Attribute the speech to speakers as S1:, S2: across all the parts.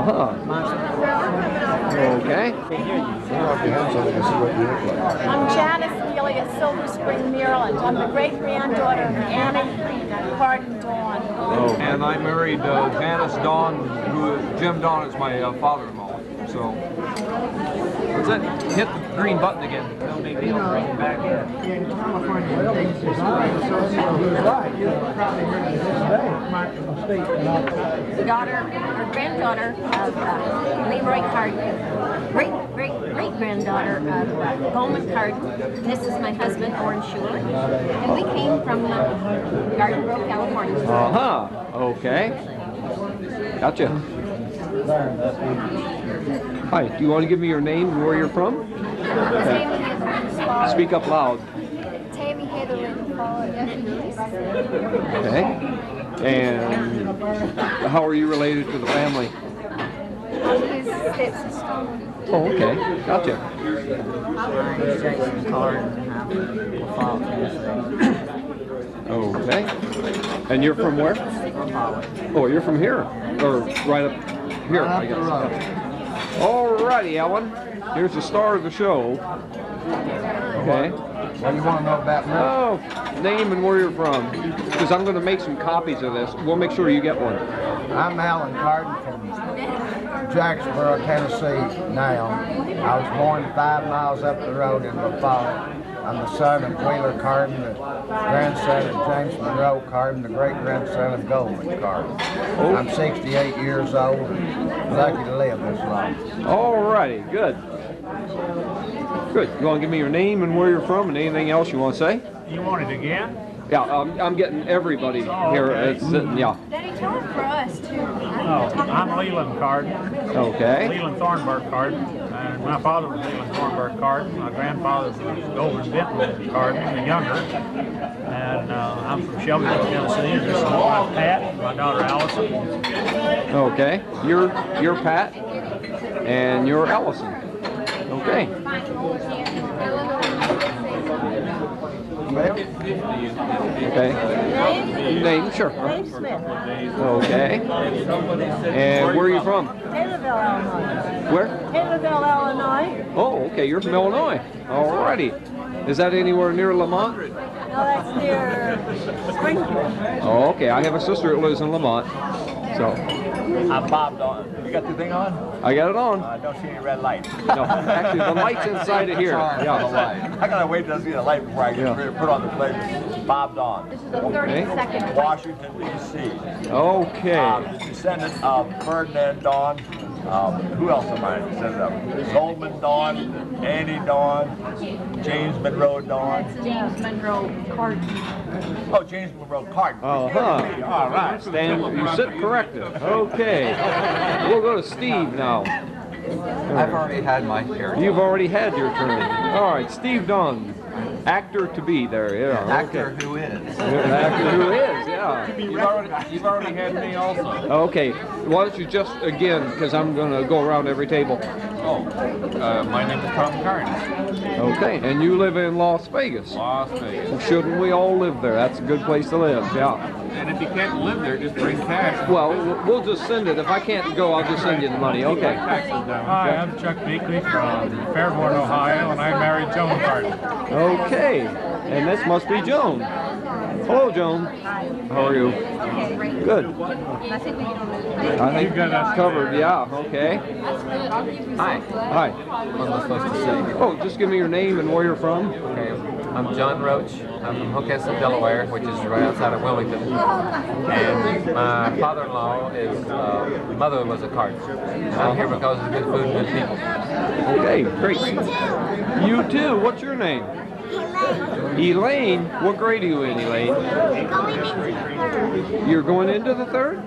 S1: Uh-huh. Okay.
S2: I'm Janice Neely at Silver Spring, Maryland. I'm the great-granddaughter of Annie Carden Dawn.
S1: Oh.
S3: And I married Janice Dawn, Jim Dawn is my father-in-law. So that's it. Hit the green button again. No big deal. Bring it back in.
S4: Daughter or granddaughter of Leroy Carden, great-granddaughter of Goldman Carden. This is my husband, Oren Schuler, and we came from Garden Grove, California.
S1: Uh-huh. Okay. Gotcha. Hi, do you want to give me your name and where you're from? Okay. Speak up loud.
S2: Tammy Heatherland Paul,
S1: Okay. And how are you related to the family?
S2: his stepsister.
S1: Oh, okay. Gotcha. Okay. And you're from where? Oh, you're from here? Or right up here, I guess. Alrighty, Ellen. Here's the star of the show. Okay.
S3: What do you want to know about me?
S1: Oh, name and where you're from. Because I'm going to make some copies of this. We'll make sure you get one.
S5: I'm Alan Carden from Jacksboro, Tennessee now. I was born 5 miles up the road in Buffalo. I'm the son of Wheeler Carden, the grandson of James Monroe Carden, the great-grandson of Goldman Carden.
S1: Oh.
S5: I'm 68 years old and lucky to live this long.
S1: Alrighty, good. Good. You want to give me your name and where you're from and anything else you want to say?
S6: You want it again?
S1: Yeah, I'm getting everybody here.
S6: okay.
S1: Yeah.
S2: Daddy, tell it for us, too.
S6: Oh, I'm Leland Carden.
S1: Okay.
S6: Leland Thornburg Carden. And my father was Leland Thornburg Carden. My grandfather was Goldman Benton Carden, the younger. And I'm from Shelbyville, Tennessee. And this is my wife, Pat, and my daughter, Allison.
S1: Okay. You're Pat and you're Allison. Okay. Okay. Name, sure.
S2: Dave Smith.
S1: Okay. And where are you from?
S2: Caryville, Illinois.
S1: Where?
S2: Caryville, Illinois.
S1: Oh, okay. You're from Illinois. Alrighty. Is that anywhere near Lamont?
S2: No, that's near Springfield.
S1: Oh, okay. I have a sister that lives in Lamont. So
S7: I'm Bob Dawn. You got the thing on?
S1: I got it on.
S7: I don't see any red light.
S1: No, actually, the light's inside of here. Yeah.
S7: I gotta wait till I see the light before I can put on the plate. Bob Dawn,
S2: This is a 30-second.
S7: Washington, D.C.
S1: Okay.
S7: Descendant of Ferdinand Dawn. Who else am I descendant of? Goldman Dawn, Annie Dawn, James Monroe Dawn.
S4: James Monroe Carden.
S7: Oh, James Monroe Carden.
S1: All right. Stand. You sit corrected. Okay. We'll go to Steve now.
S3: I've already had my hair.
S1: You've already had your turn. All right, Steve Dunn, actor to be there. Yeah.
S3: Actor
S1: Okay.
S3: who is.
S1: Actor who is. Yeah.
S3: You've already had me also.
S1: Okay. Why don't you just again, because I'm going to go around every table.
S3: Oh, my name is Tom Carden.
S1: Okay. And you live in Las Vegas.
S3: Las Vegas.
S1: Well, shouldn't we all live there? That's a good place to live. Yeah.
S3: And if you can't live there, just bring cash.
S1: Well, we'll just send it. If I can't go, I'll just send you the money. Okay.
S6: Hi, I'm Chuck Beakley from Fairborn, Ohio, and I married Joan Carden.
S1: Okay. And this must be Joan. Hello, Joan. How are you? Good. I think that's covered. Yeah. Okay.
S8: Hi.
S1: Hi.
S8: What am I supposed to say?
S1: Oh, just give me your name and where you're from.
S8: Okay, I'm John Roach. I'm from Hookhesson, Delaware, which is right outside of Wilmington. And my father-in-law is, mother was a Carden. I'm here because of good food and good people.
S1: Okay, great. You too. What's your name? Elaine. What grade are you in, Elaine? You're going into the third?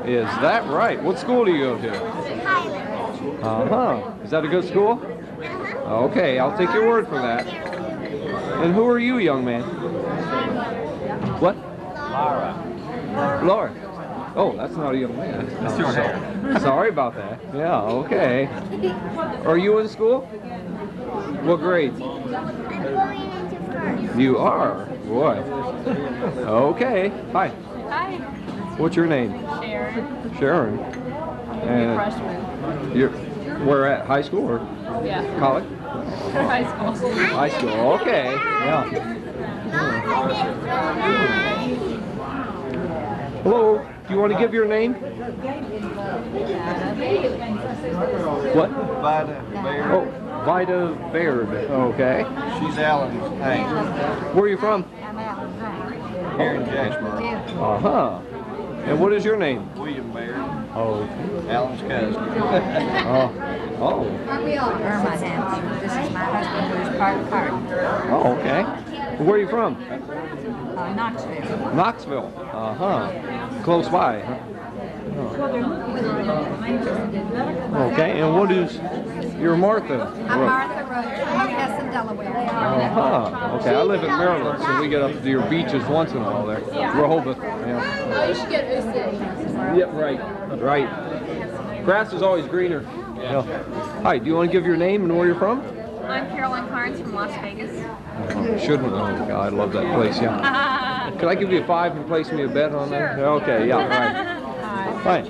S1: Is that right? What school do you go to? Uh-huh. Is that a good school? Okay, I'll take your word for that. And who are you, young man? What? Laura. Oh, that's not a young man.
S8: That's your hair.
S1: Sorry about that. Yeah, okay. Are you in school? What grade? You are? Boy. Okay. Hi.
S2: Hi.
S1: What's your name?
S2: Sharon.
S1: Sharon. And
S2: Freshman.
S1: you're where at? High school or
S2: Yeah.
S1: college?
S2: High school.
S1: High school. Okay. Yeah. Hello. Do you want to give your name? What?
S5: Vida Baird.
S1: Oh, Vida Baird. Okay.
S5: She's Alan's aunt
S1: Where are you from?
S5: here in Jacksboro.
S1: Uh-huh. And what is your name?
S5: William Baird,
S1: Oh.
S5: Alan's cousin.
S1: Oh.
S4: Irma Hampton. This is my husband, who is part of Carden.
S1: Oh, okay. Where are you from?
S4: Knoxville.
S1: Knoxville. Uh-huh. Close by, huh? Oh. Okay, and what is your Martha?
S4: I'm Martha Roach, from Hessen, Delaware.
S1: Uh-huh. Okay, I live in Maryland, so we get up to your beaches once in a while there. Rehoboth. Yeah.
S2: Oh, you should get Uzi.
S1: Yep, right. Right. Grass is always greener. Yeah. Hi, do you want to give your name and where you're from?
S4: I'm Carolyn Carnes from Las Vegas.
S1: Shouldn't. Oh, God, I love that place, yeah. Could I give you a 5 and place me a bet on that? Okay, yeah, right. Fine.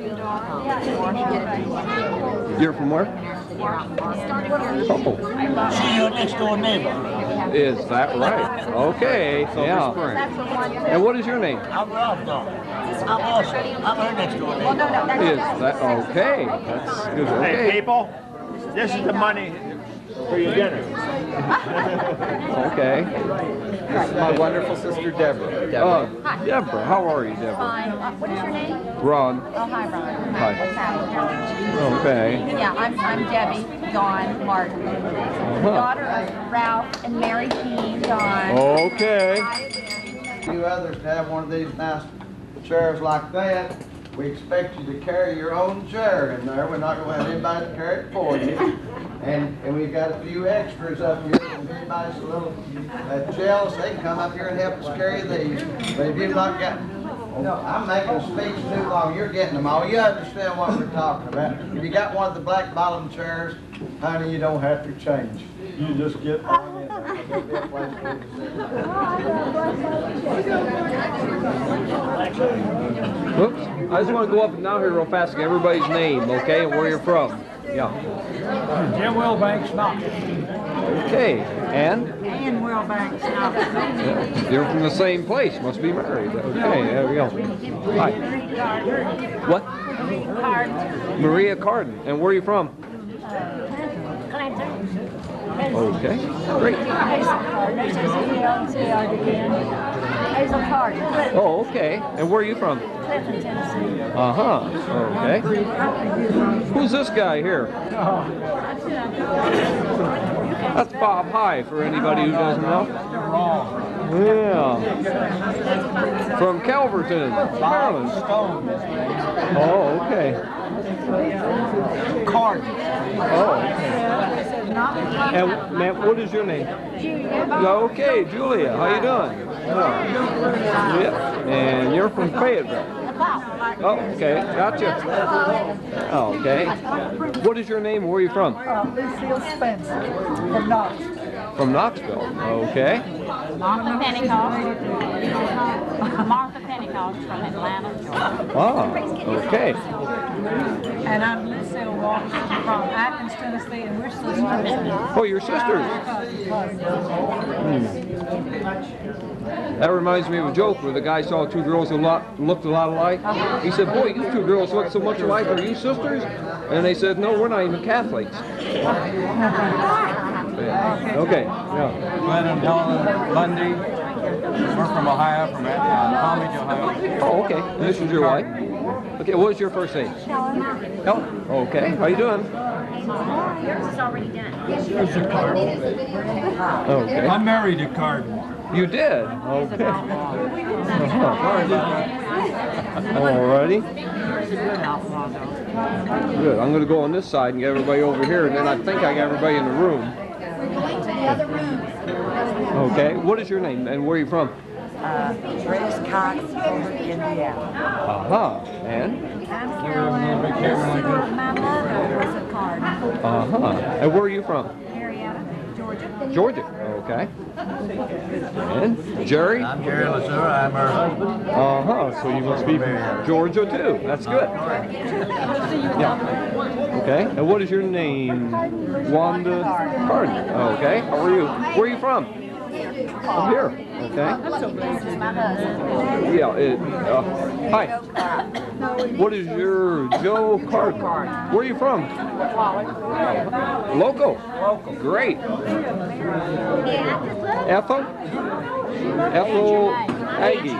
S1: You're from where? Oh.
S9: See your next door neighbor.
S1: Is that right? Okay, yeah. And what is your name?
S9: I'm Ralph Dawn. I'm her next door neighbor.
S1: Is that okay? That's good.
S6: Hey,
S1: Okay.
S6: people, this is the money for your dinner.
S1: Okay.
S5: This is my wonderful sister Deborah.
S1: Deborah, how are you, Deborah?
S2: Fine. What is your name?
S1: Ron.
S2: Oh, hi, Ron.
S1: Hi. Okay.
S2: Yeah, I'm Debbie, Dawn, Martin. Daughter of Ralph and Mary Jean, Dawn.
S1: Okay.
S5: You others to have one of these nice chairs like that. We expect you to carry your own chair in there. We're not going to have anybody to carry it for you. And we've got a few extras up here. If anybody's a little jealous, they can come up here and help us carry these. But if you've not got, I'm making a speech too long. You're getting them all. You understand what we're talking about. If you got one of the black bottom chairs, honey, you don't have to change. You just get one in there. There'll be a place for you to sit.
S1: Whoops. I just want to go up and down here real fast and get everybody's name, okay, and where you're from. Yeah.
S6: Jim Wilbanks, Knoxville.
S1: Okay. And?
S4: Ann Wilbanks, Knoxville.
S1: Yeah. You're from the same place. Must be married. Okay, there we go. Hi. What? Maria Carden. And where are you from? Okay. Great.
S2: Hazel Carden.
S1: Oh, okay. And where are you from?
S2: Clinton, Tennessee.
S1: Uh-huh. Okay. Who's this guy here? That's Bob High, for anybody who doesn't know. Yeah. From Calverton, Maryland. Oh, okay.
S5: Carden.
S1: Oh, okay. And ma'am, what is your name? Julia. Okay, Julia. How you doing? Yep. And you're from Fayetteville. Oh, okay. Gotcha. Oh, okay. What is your name? Where are you from?
S2: Lucille Spencer from Knoxville.
S1: From Knoxville. Okay.
S2: Martha Pentecost. Martha Pentecost from Atlanta, Georgia.
S1: Ah, okay.
S2: And I'm Lucille Walker from Athens, Tennessee, and we're sisters.
S1: Oh, your sisters. That reminds me of a joke where the guy saw two girls who looked a lot alike. He said, boy, you two girls look so much alike. Are you sisters? And they said, no, we're not even Catholics. Yeah. Okay. Yeah.
S3: Glenn and Helen Bundy. We're from Ohio, from Palm Beach, Ohio.
S1: Oh, okay. And this is your wife? Okay, what was your first name? Helen. Helen. Okay. How you doing?
S4: Yours is already done.
S1: Okay.
S3: I'm married to Carden.
S1: You did? Okay. Alrighty. Good. I'm going to go on this side and get everybody over here, and then I think I got everybody in the room.
S2: We're going to the other room.
S1: Okay. What is your name and where are you from?
S10: Grace Cox, over Indiana.
S1: Uh-huh. And?
S4: I'm Carolyn. My mother was a Carden.
S1: Uh-huh. And where are you from?
S4: Marietta, Georgia.
S1: Georgia, okay. And Jerry?
S9: I'm Jerry Lazura. I'm her husband.
S1: Uh-huh, so you must be from Georgia too. That's good. Yeah. Okay, and what is your name? Wanda Carden. Okay, how are you? Where are you from? From here. Okay. Yeah, hi. What is your Joe Carden? Where are you from? Local. Great. Ethel? Ethel Agee,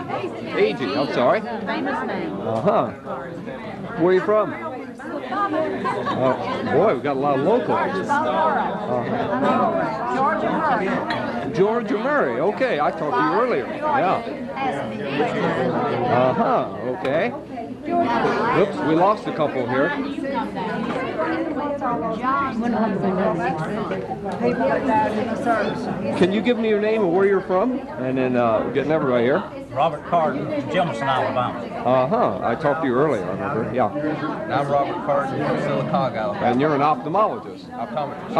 S1: I'm sorry. Uh-huh. Where are you from? Boy, we've got a lot of locals. Georgia Murray. Okay, I talked to you earlier. Yeah. Uh-huh, okay. Oops, we lost a couple here. Can you give me your name and where you're from? And then getting everybody here.
S6: Robert Carden, Jemison, Alabama.
S1: Uh-huh, I talked to you earlier, I remember. Yeah.
S8: I'm Robert Carden from Sylacauga, Alabama.
S1: And you're an ophthalmologist.
S8: Optometrist.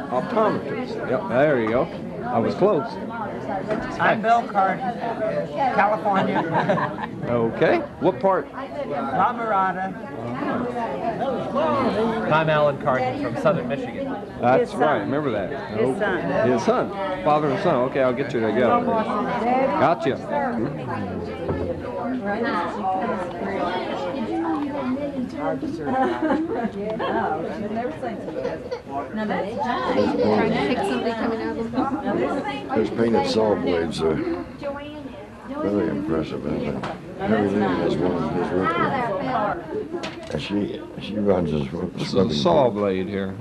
S1: Optometrist. Yep, there you go. I was close.
S10: I'm Bill Carden, California.
S1: Okay. What part?
S10: La Mirada.
S8: I'm Alan Carden from Southern Michigan.
S1: That's right. Remember that.
S10: His son.
S1: His son. Father and son. Okay, I'll get you together. Gotcha.
S11: Those painted saw blades are very impressive, isn't it? Harry Lee has one of his records. And she runs his
S1: This is a saw blade here.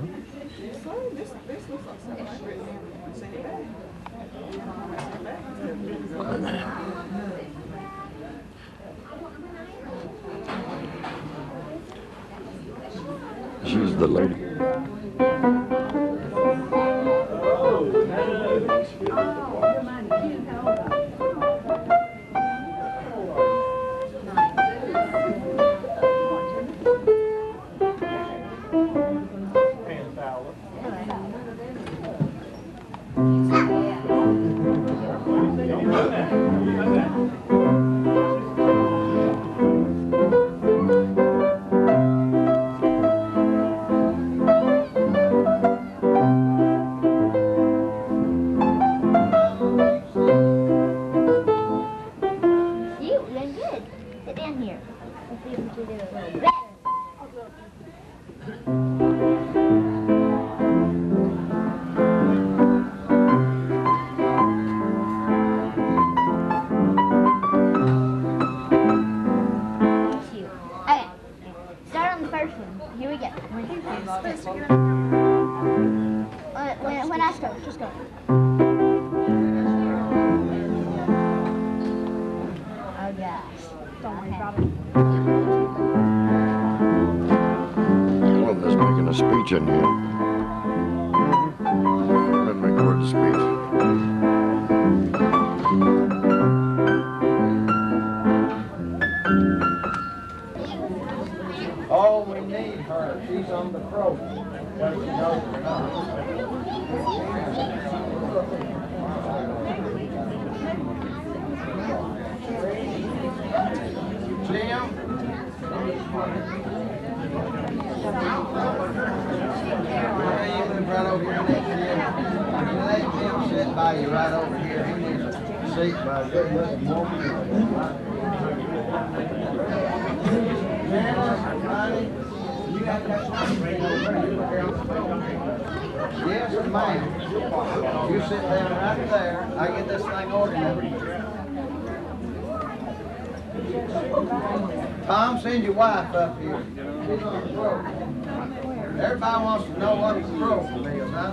S11: She's the lady.
S2: When I start, just go. Oh gosh. Don't worry about it.
S11: Linda's making a speech in here. Let me record the speech.
S5: Oh, we need her. She's on the program. Whether she knows it or not. Jim? You live right over here next to you. Let Jim sit by you right over here. He needs a seat by a good looking woman. Yes, ma'am. You sit down right there. I get this thing organized. Tom, send your wife up here. She's on the program. Everybody wants to know what the program is, huh?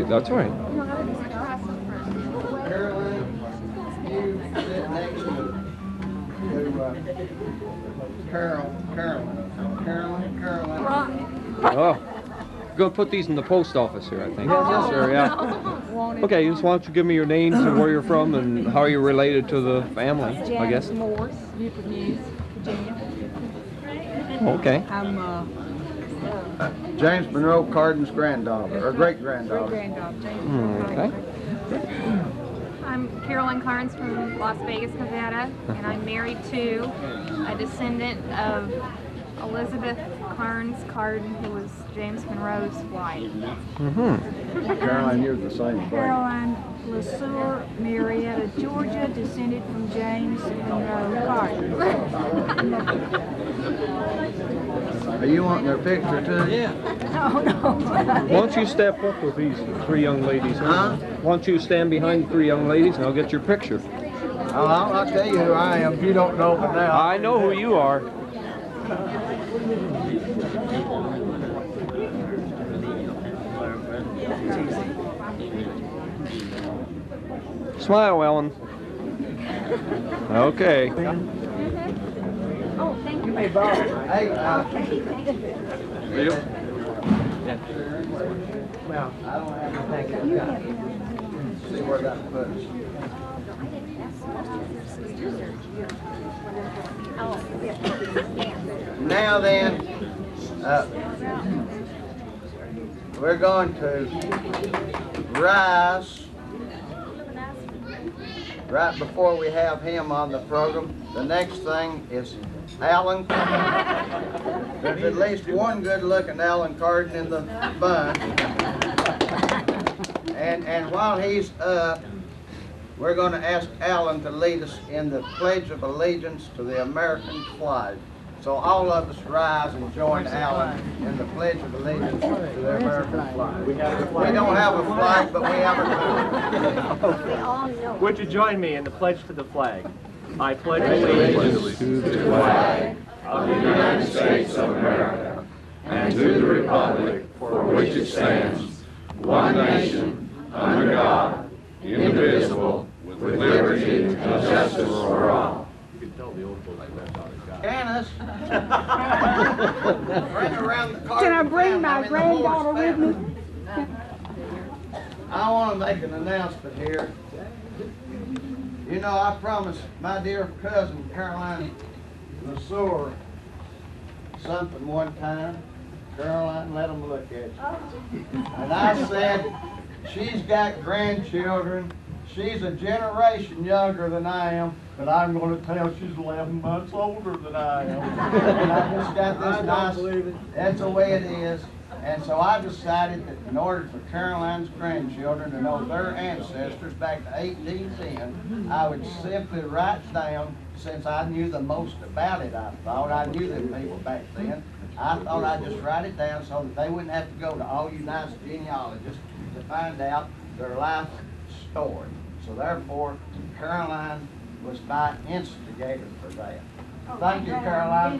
S1: That's right.
S5: Carolyn, you sit next to Carolyn.
S1: Oh, go put these in the post office here, I think. Yes, sir, yeah. Okay, just why don't you give me your names and where you're from and how you're related to the family, I guess.
S12: Morse, Newport News, Virginia.
S1: Okay.
S12: I'm
S5: James Monroe Carden's granddaughter, or great-granddaughter.
S1: Okay.
S12: I'm Carolyn Carnes from Las Vegas, Nevada, and I'm married to a descendant of Elizabeth Carnes Carden, who was James Monroe's wife.
S5: Caroline, you're the same thing.
S13: Caroline LeSueur, Marietta, Georgia, descended from James Monroe Carden.
S5: Are you wanting their picture too? Yeah.
S13: Oh, no.
S1: Why don't you step up with these three young ladies?
S5: Huh?
S1: Why don't you stand behind the three young ladies and I'll get your picture.
S5: Oh, I'll tell you who I am. You don't know me now.
S1: I know who you are. Smile, Ellen. Okay.
S12: Oh, thank you.
S5: Hey, well, I don't have to think of that. See where that puts. Now then, we're going to rise right before we have him on the program. The next thing is Alan. There's at least one good-looking Alan Carden in the bunch. And while he's up, we're going to ask Alan to lead us in the Pledge of Allegiance to the American flag. So all of us rise and join Alan in the Pledge of Allegiance to the American flag. We don't have a flag, but we have a
S10: Would you join me in the pledge to the flag? I pledge allegiance
S11: To the flag of the United States of America and to the republic for which it stands, one nation, under God, indivisible, with liberty and justice for all.
S5: Janice, bring around the car.
S13: Can I bring my granddaughter with me?
S5: I want to make an announcement here. You know, I promised my dear cousin Caroline LeSueur something one time. Caroline, let them look at you. And I said, she's got grandchildren. She's a generation younger than I am, but I'm going to tell she's 11 months older than I am. And I just got this nice, that's the way it is. And so I decided that in order for Caroline's grandchildren to know their ancestors back to 1810, I would simply write down, since I knew the most about it, I thought I knew them people back then, I thought I'd just write it down so that they wouldn't have to go to all you nice genealogists to find out their life story. So therefore, Caroline was my instigator for that. Thank you, Caroline.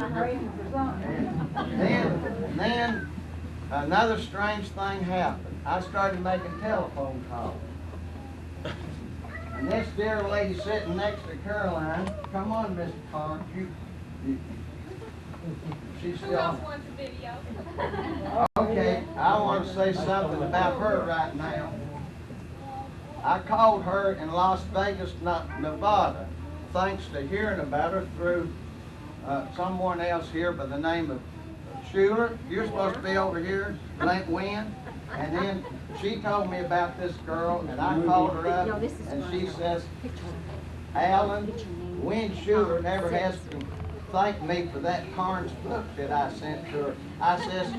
S5: And then another strange thing happened. I started making telephone calls. And this dear lady sitting next to Caroline, come on, Mr. Carnes, she's still on. Okay, I want to say something about her right now. I called her in Las Vegas, Nevada, thanks to hearing about her through someone else here by the name of Schuler. You're supposed to be over here, Wynn. And then she told me about this girl, and I called her up, and she says, Alan, Wynn Schuler never has to thank me for that Carnes book that I sent to her. I says,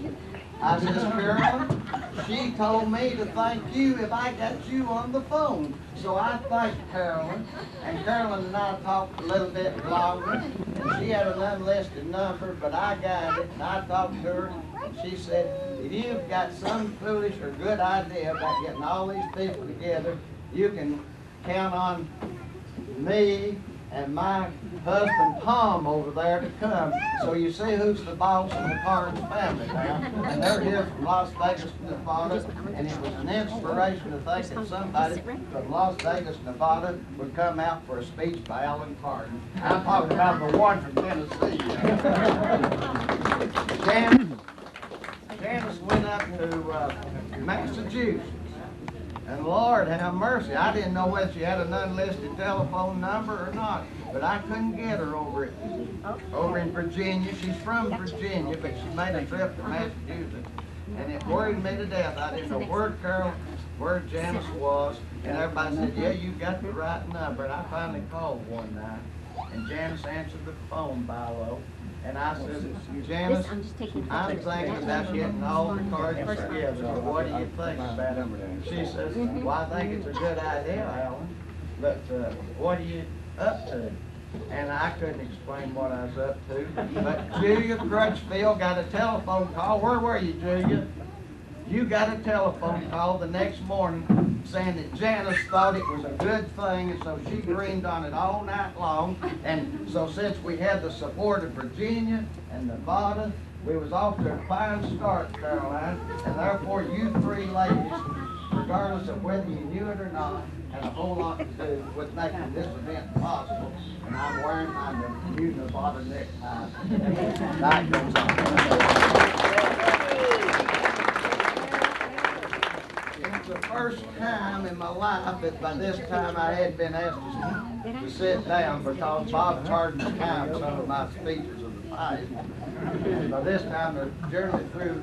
S5: Carolyn, she told me to thank you if I got you on the phone. So I thanked Carolyn, and Carolyn and I talked a little bit longer, and she had an unlisted number, but I got it, and I talked to her, and she said, if you've got some foolish or good idea about getting all these people together, you can count on me and my husband Tom over there to come. So you see who's the boss of the Carnes family now. And they're here from Las Vegas, Nevada, and it was an inspiration to think that somebody from Las Vegas, Nevada would come out for a speech by Alan Carden. I'm talking about the one from Tennessee. Janice went up to Massachusetts. And Lord have mercy, I didn't know whether she had an unlisted telephone number or not, but I couldn't get her over at over in Virginia. She's from Virginia, but she made a trip to Massachusetts. And it worried me to death. I didn't know where Janice was. And everybody said, yeah, you got the right number. And I finally called one night. And Janice answered the phone by low. And I said, Janice, I'm thinking about getting all the cards together. So what do you think about it? She says, well, I think it's a good idea, Alan. But what are you up to? And I couldn't explain what I was up to. But Julia Crutchfield got a telephone call. Where were you, Julia? You got a telephone call the next morning saying that Janice thought it was a good thing, and so she dreamed on it all night long. And so since we had the support of Virginia and Nevada, we was off to a fine start, Caroline, and therefore you three ladies, regardless of whether you knew it or not, had a whole lot to do with making this event possible. And I'm wearing my new Nevada necktie. That goes on. It's the first time in my life that by this time I had been asked to sit down because Bob Carden counted some of my speeches of the past. By this time they're generally through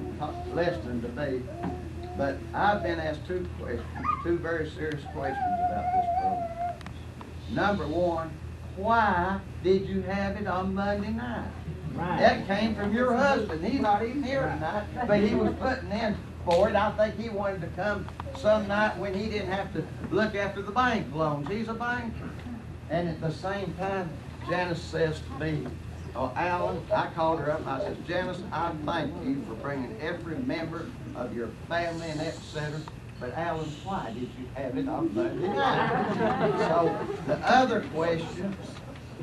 S5: listening to me. But I've been asked two very serious questions about this program. Number one, why did you have it on Monday night? Right. That came from your husband. He's not even here tonight, but he was putting in for it. I think he wanted to come some night when he didn't have to look after the bank loans. He's a banker. And at the same time, Janice says to me, oh, Alan, I called her up and I said, Janice, I thank you for bringing every member of your family and etc. But Alan, why did you have it on Monday night? So the other question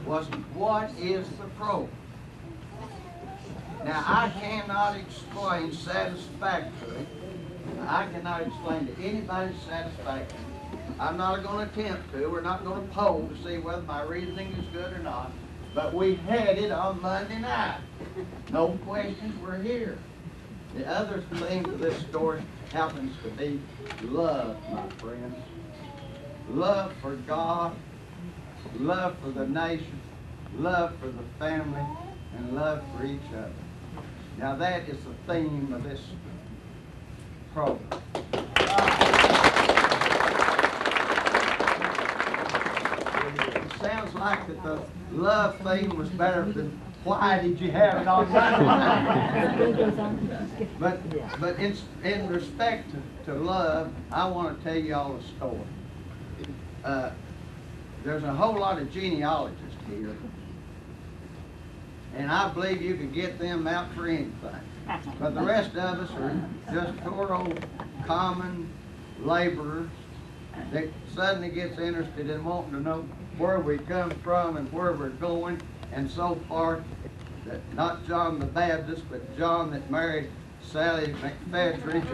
S5: was, what is the program? Now, I cannot explain satisfactorily. I cannot explain to anybody satisfactorily. I'm not going to attempt to. We're not going to poll to see whether my reasoning is good or not. But we had it on Monday night. No questions were here. The other thing to this story happens to be love, my friends. Love for God, love for the nation, love for the family, and love for each other. Now that is the theme of this program. It sounds like that the love theme was better than why did you have it on Monday? But in respect to love, I want to tell you all a story. There's a whole lot of genealogists here, and I believe you could get them out for anything. But the rest of us are just poor old common laborers that suddenly gets interested in wanting to know where we come from and where we're going, and so forth. That not John the Baptist, but John that married Sally McFetridge,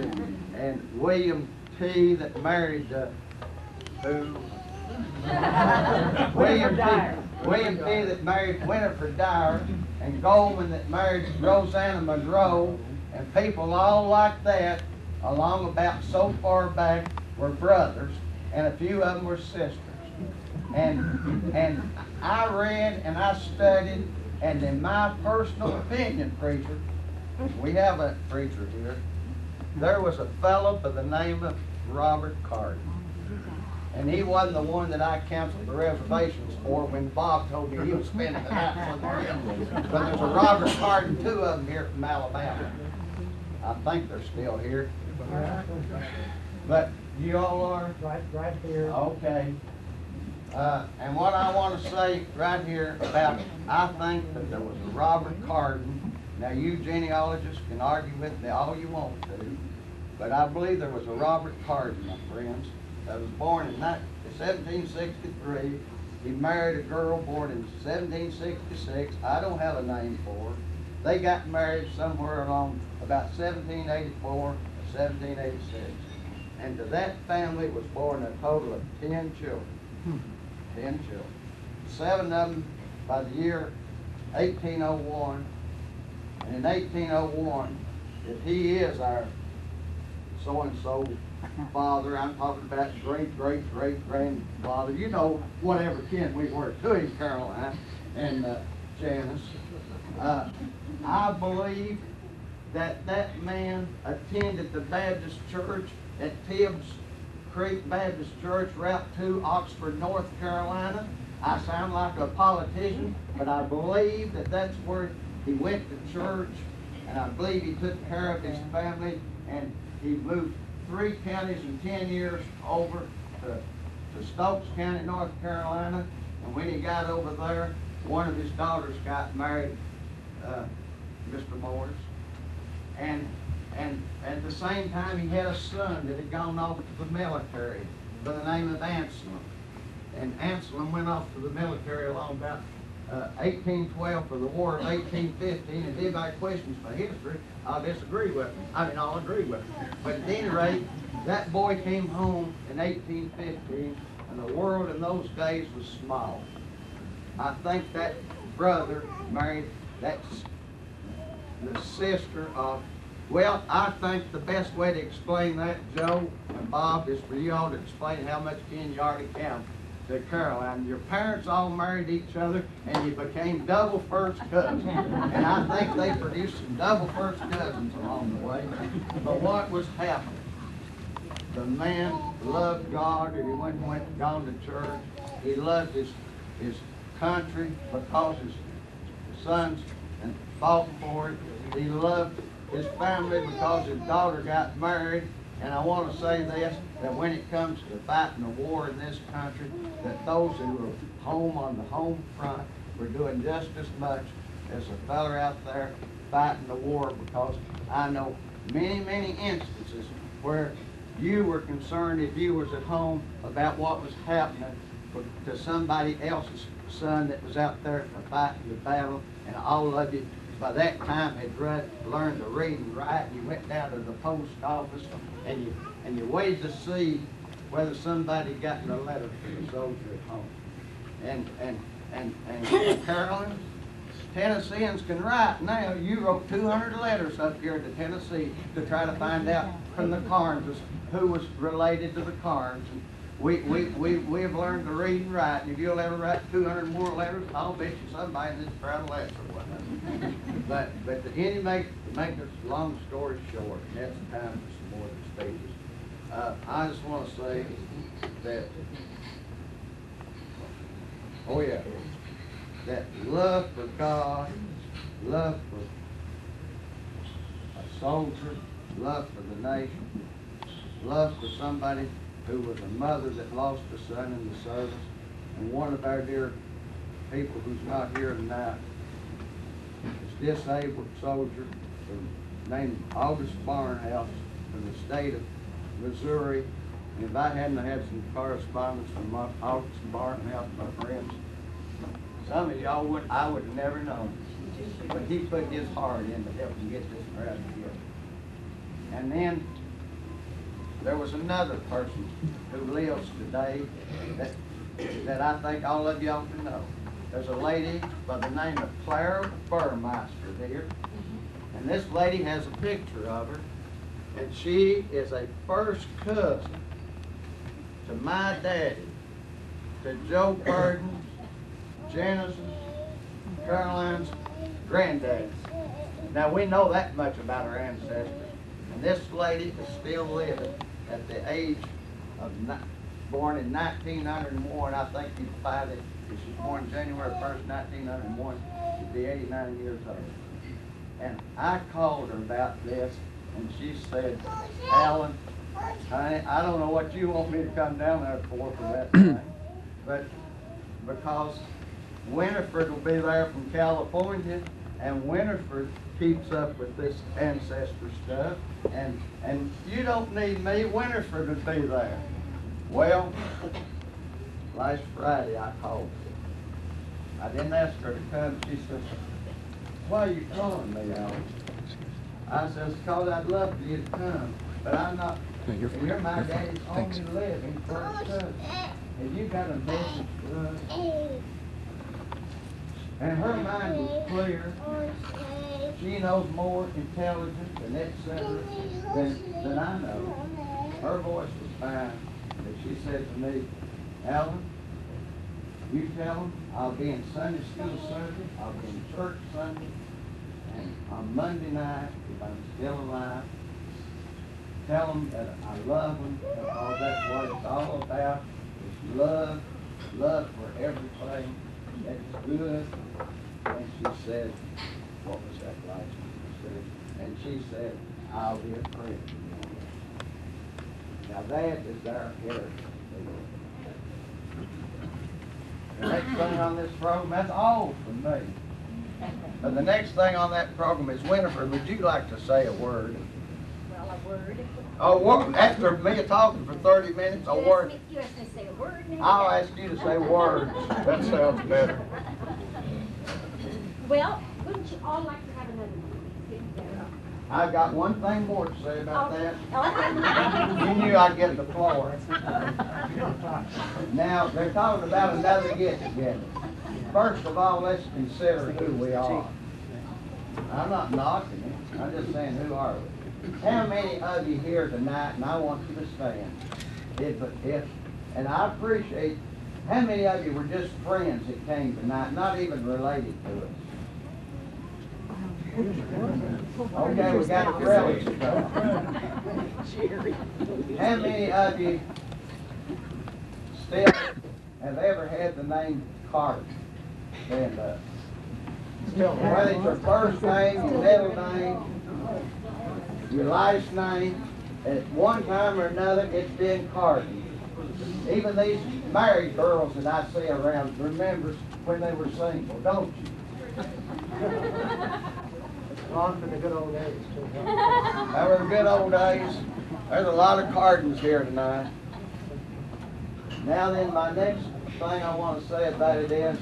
S5: and William T. that married who? William T. that married Winifred Dyer, and Goldman that married Rosanna Monroe, and people all like that, along about so far back, were brothers, and a few of them were sisters. And I read and I studied, and in my personal opinion, preacher, we have a preacher here, there was a fellow by the name of Robert Carden. And he wasn't the one that I canceled the reservations for when Bob told me he was spending the night with him. But there's a Robert Carden, two of them here from Alabama. I think they're still here. But you all are? Right here. Okay. And what I want to say right here about, I think that there was a Robert Carden. Now you genealogists can argue with me all you want to, but I believe there was a Robert Carden, my friends, that was born in 1763. He married a girl born in 1766. I don't have a name for her. They got married somewhere along about 1784 or 1786. And to that family was born a total of 10 children. 10 children. 7 of them by the year 1801. And in 1801, if he is our so-and-so father, I'm talking about great-great-great-grandfather, you know, whatever kin we were to him, Caroline. And Janice. I believe that that man attended the Baptist church at Tibbs Creek Baptist Church, Route 2, Oxford, North Carolina. I sound like a politician, but I believe that that's where he went to church, and I believe he took care of his family, and he moved 3 counties in 10 years over to Stokes County, North Carolina. And when he got over there, one of his daughters got married, Mr. Morris. And at the same time, he had a son that had gone off to the military by the name of Anselm. And Anselm went off to the military along about 1812 for the War of 1815. And if anybody questions my history, I'll disagree with him. I'll agree with him. But at any rate, that boy came home in 1815, and the world in those days was small. I think that brother married the sister of, well, I think the best way to explain that, Joe and Bob, is for you all to explain how much kin you already count to Caroline. Your parents all married each other, and you became double first cousins. And I think they produced some double first cousins along the way. But what was happening? The man loved God, and he went gone to church. He loved his country because his sons and fought for it. He loved his family because his daughter got married. And I want to say this, that when it comes to fighting the war in this country, that those who were home on the home front were doing just as much as a feller out there fighting the war, because I know many, many instances where you were concerned, if you was at home, about what was happening to somebody else's son that was out there fighting the battle, and all of you by that time had learned to read and write. You went down to the post office and you waited to see whether somebody got a letter from the soldier at home. And Carolyn, Tennesseans can write now. You wrote 200 letters up here to Tennessee to try to find out from the Carnes who was related to the Carnes. We have learned to read and write, and if you'll ever write 200 more letters, I'll bet you somebody in this crowd will answer one. But make a long story short, and that's the time for some more speeches. I just want to say that, that love for God, love for a soldier, love for the nation, love for somebody who was a mother that lost a son in the service, and one of our dear people who's not here tonight is a disabled soldier named August Barnhouse from the state of Missouri. And if I hadn't had some correspondence from August Barnhouse, my friends, some of y'all I would have never known. But he put his heart in to help him get this crowd together. And then there was another person who lives today that I think all of y'all can know. There's a lady by the name of Clara Burmeister here. And this lady has a picture of her. And she is a first cousin to my daddy, to Joe Carden's, Janice's, Caroline's granddaddy. Now we know that much about our ancestors. And this lady is still living at the age of, born in 1901. I think you'd find it, if she's born January 1st, 1901, she'd be 89 years old. And I called her about this, and she said, Alan, honey, I don't know what you want me to come down there for that time, but because Winifred will be there from California, and Winifred keeps up with this ancestor stuff, and you don't need me, Winifred would be there. Well, last Friday I called her. I didn't ask her to come. She says, why are you calling me, Alan? I says, because I'd love for you to come, but I'm not, and you're my daddy's only living first cousin. And you got a message for us. And her mind was clear. She knows more intelligence and etc. than I know. Her voice was fine. And she said to me, Alan, You tell them I'll be in Sunday school Sunday, I'll be in church Sunday, and on Monday night, if I'm still alive, tell them that I love them, because that's what it's all about, is love, love for everything that's good. And she said, what was that last one she said? And she said, I'll be a friend. Now that is our heritage. The next thing on this program, that's all from me. But the next thing on that program is, Winifred, would you like to say a word?
S4: Well, a word.
S5: Oh, after me talking for 30 minutes, a word.
S4: You asked me to say a word.
S5: I'll ask you to say words. That sounds better.
S4: Well, wouldn't you all like to have another one?
S5: I've got one thing more to say about that.
S4: Okay.
S5: You knew I'd get the floor. Now, they're talking about another get-together. First of all, let's consider who we are. I'm not knocking it. I'm just saying, who are we? How many of you here tonight, and I want you to stand, and I appreciate, how many of you were just friends that came tonight, not even related to us? Okay, we got the relics. How many of you still have ever had the name Carden? Stand up. Whether it's your first name, your middle name, your last name, at one time or another, it's been Carden. Even these married girls that I see around remembers when they were single, don't you?
S14: On for the good old days, too.
S5: That were the good old days. There's a lot of Cardens here tonight. Now then, my next thing I want to say about it is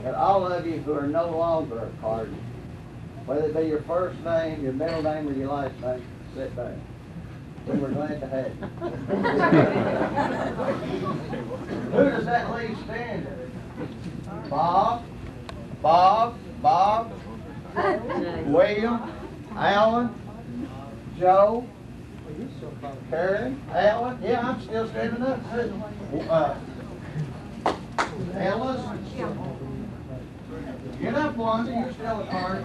S5: that all of you who are no longer a Carden, whether it be your first name, your middle name, or your last name, sit down. We were glad to have you. Who does that leave standing? Bob, William, Alan, Joe, Carden, Alan. Yeah, I'm still standing up. Ellis. Get up, Wanda. You're still a card.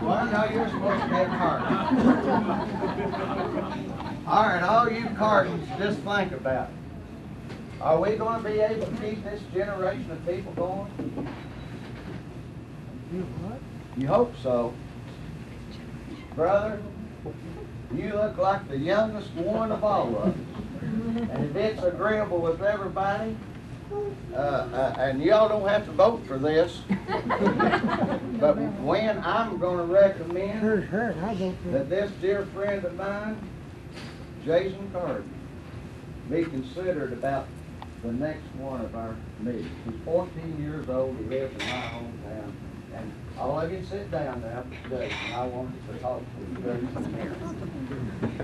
S5: Well, no, you're supposed to be a card. All right, all you Cardens, just think about it. Are we going to be able to keep this generation of people going? You hope so. Brother, you look like the youngest one of all of us. And if it's agreeable with everybody, and y'all don't have to vote for this, but when I'm going to recommend that this dear friend of mine, Jason Carden, be considered about the next one of our meetings. He's 14 years old, he lives in my hometown, and all of you sit down now, Jason, I want to talk to you.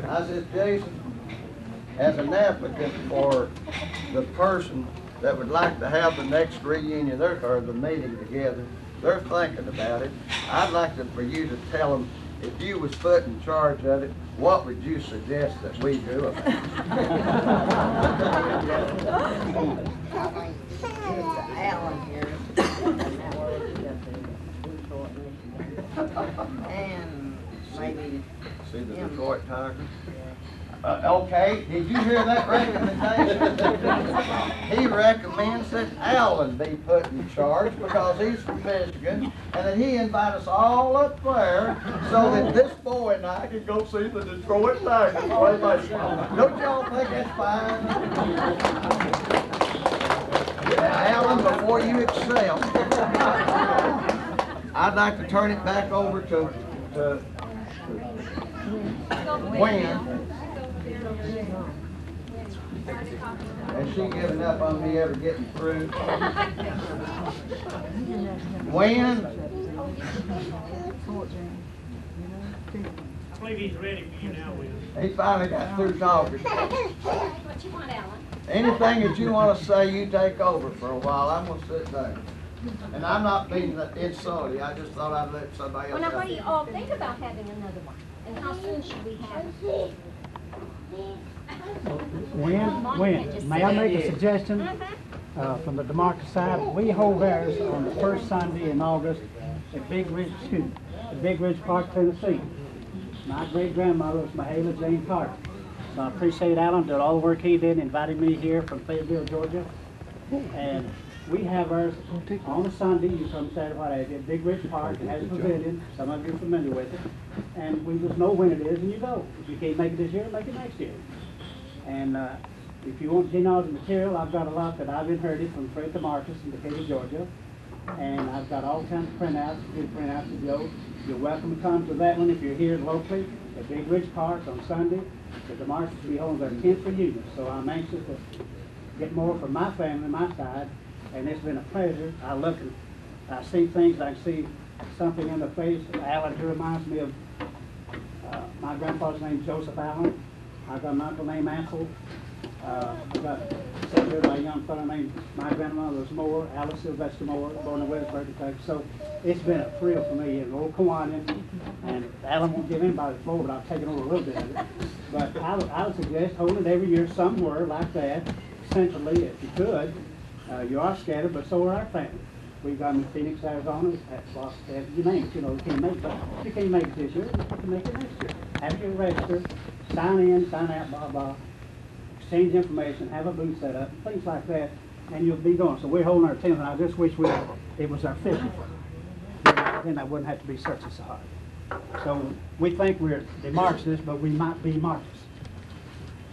S5: I said, Jason, as an applicant for the person that would like to have the next reunion, or the meeting together, they're thinking about it. I'd like for you to tell them, if you was put in charge of it, what would you suggest that we do about it?
S15: Alan here. And maybe
S5: See the Detroit Tigers? Okay, did you hear that recommendation? He recommends that Alan be put in charge because he's from Michigan, and that he invite us all up there so that this boy and I can go see the Detroit Tigers play baseball. Don't y'all think that's fine? Yeah, Alan, before you accept, I'd like to turn it back over to Gwen. Has she given up on me ever getting through? When?
S6: I believe he's ready for you now, Will.
S5: He finally got through talking.
S4: What you want, Alan?
S5: Anything that you want to say, you take over for a while. I'm going to sit down. And I'm not being insulting. I just thought I'd let somebody else
S4: Well, now, what
S5: out.
S4: do you all think about having another one? And how soon should we have it?
S14: When, may I make a suggestion?
S16: from the DeMarcus side. We hold ours on the first Sunday in August at Big Ridge Park, Tennessee. My great-grandmother was Mahala Jane Carter. So I appreciate Alan did all the work he did, invited me here from Fayetteville, Georgia. And we have ours on a Sunday. You come Saturday, Friday at Big Ridge Park. It has a pavilion. Some of you are familiar with it. And we just know when it is and you go. If you can't make it this year, make it next year. And if you want to get all the material, I've got a lot that I've inherited from Fred DeMarcus in Decatur, Georgia. And I've got all kinds of printouts, good printouts to go. You're welcome to come to that one if you're here locally at Big Ridge Park on Sunday. The DeMarcus will be holding their 10th reunion. So I'm anxious to get more from my family, my side. And it's been a pleasure. I look and I see things, I see something in the face. Alan here reminds me of my grandfather's name, Joseph Allen. I've got an uncle named Ansel. I've got sitting here by a young fellow named my grandmother was Moore, Alice Sylvester Moore, born in Williamsburg, Kentucky. So it's been a thrill for me in old Kiwanis. And Alan won't give anybody the floor, but I've taken over a little bit of it. But I would suggest hold it every year somewhere like that, centrally, if you could. You are scattered, but so are our family. We've got them in Phoenix, Arizona, at Los Angeles, you name it. You know, you can't make it. If you can't make it this year, you have to make it next year. Have your register, sign in, sign out, blah, blah. Exchange information, have a booth set up, things like that, and you'll be going. So we're holding our 10th, and I just wish it was our 50th. Then I wouldn't have to be searching so hard. So we think we're the Marxists, but we might be Marxists,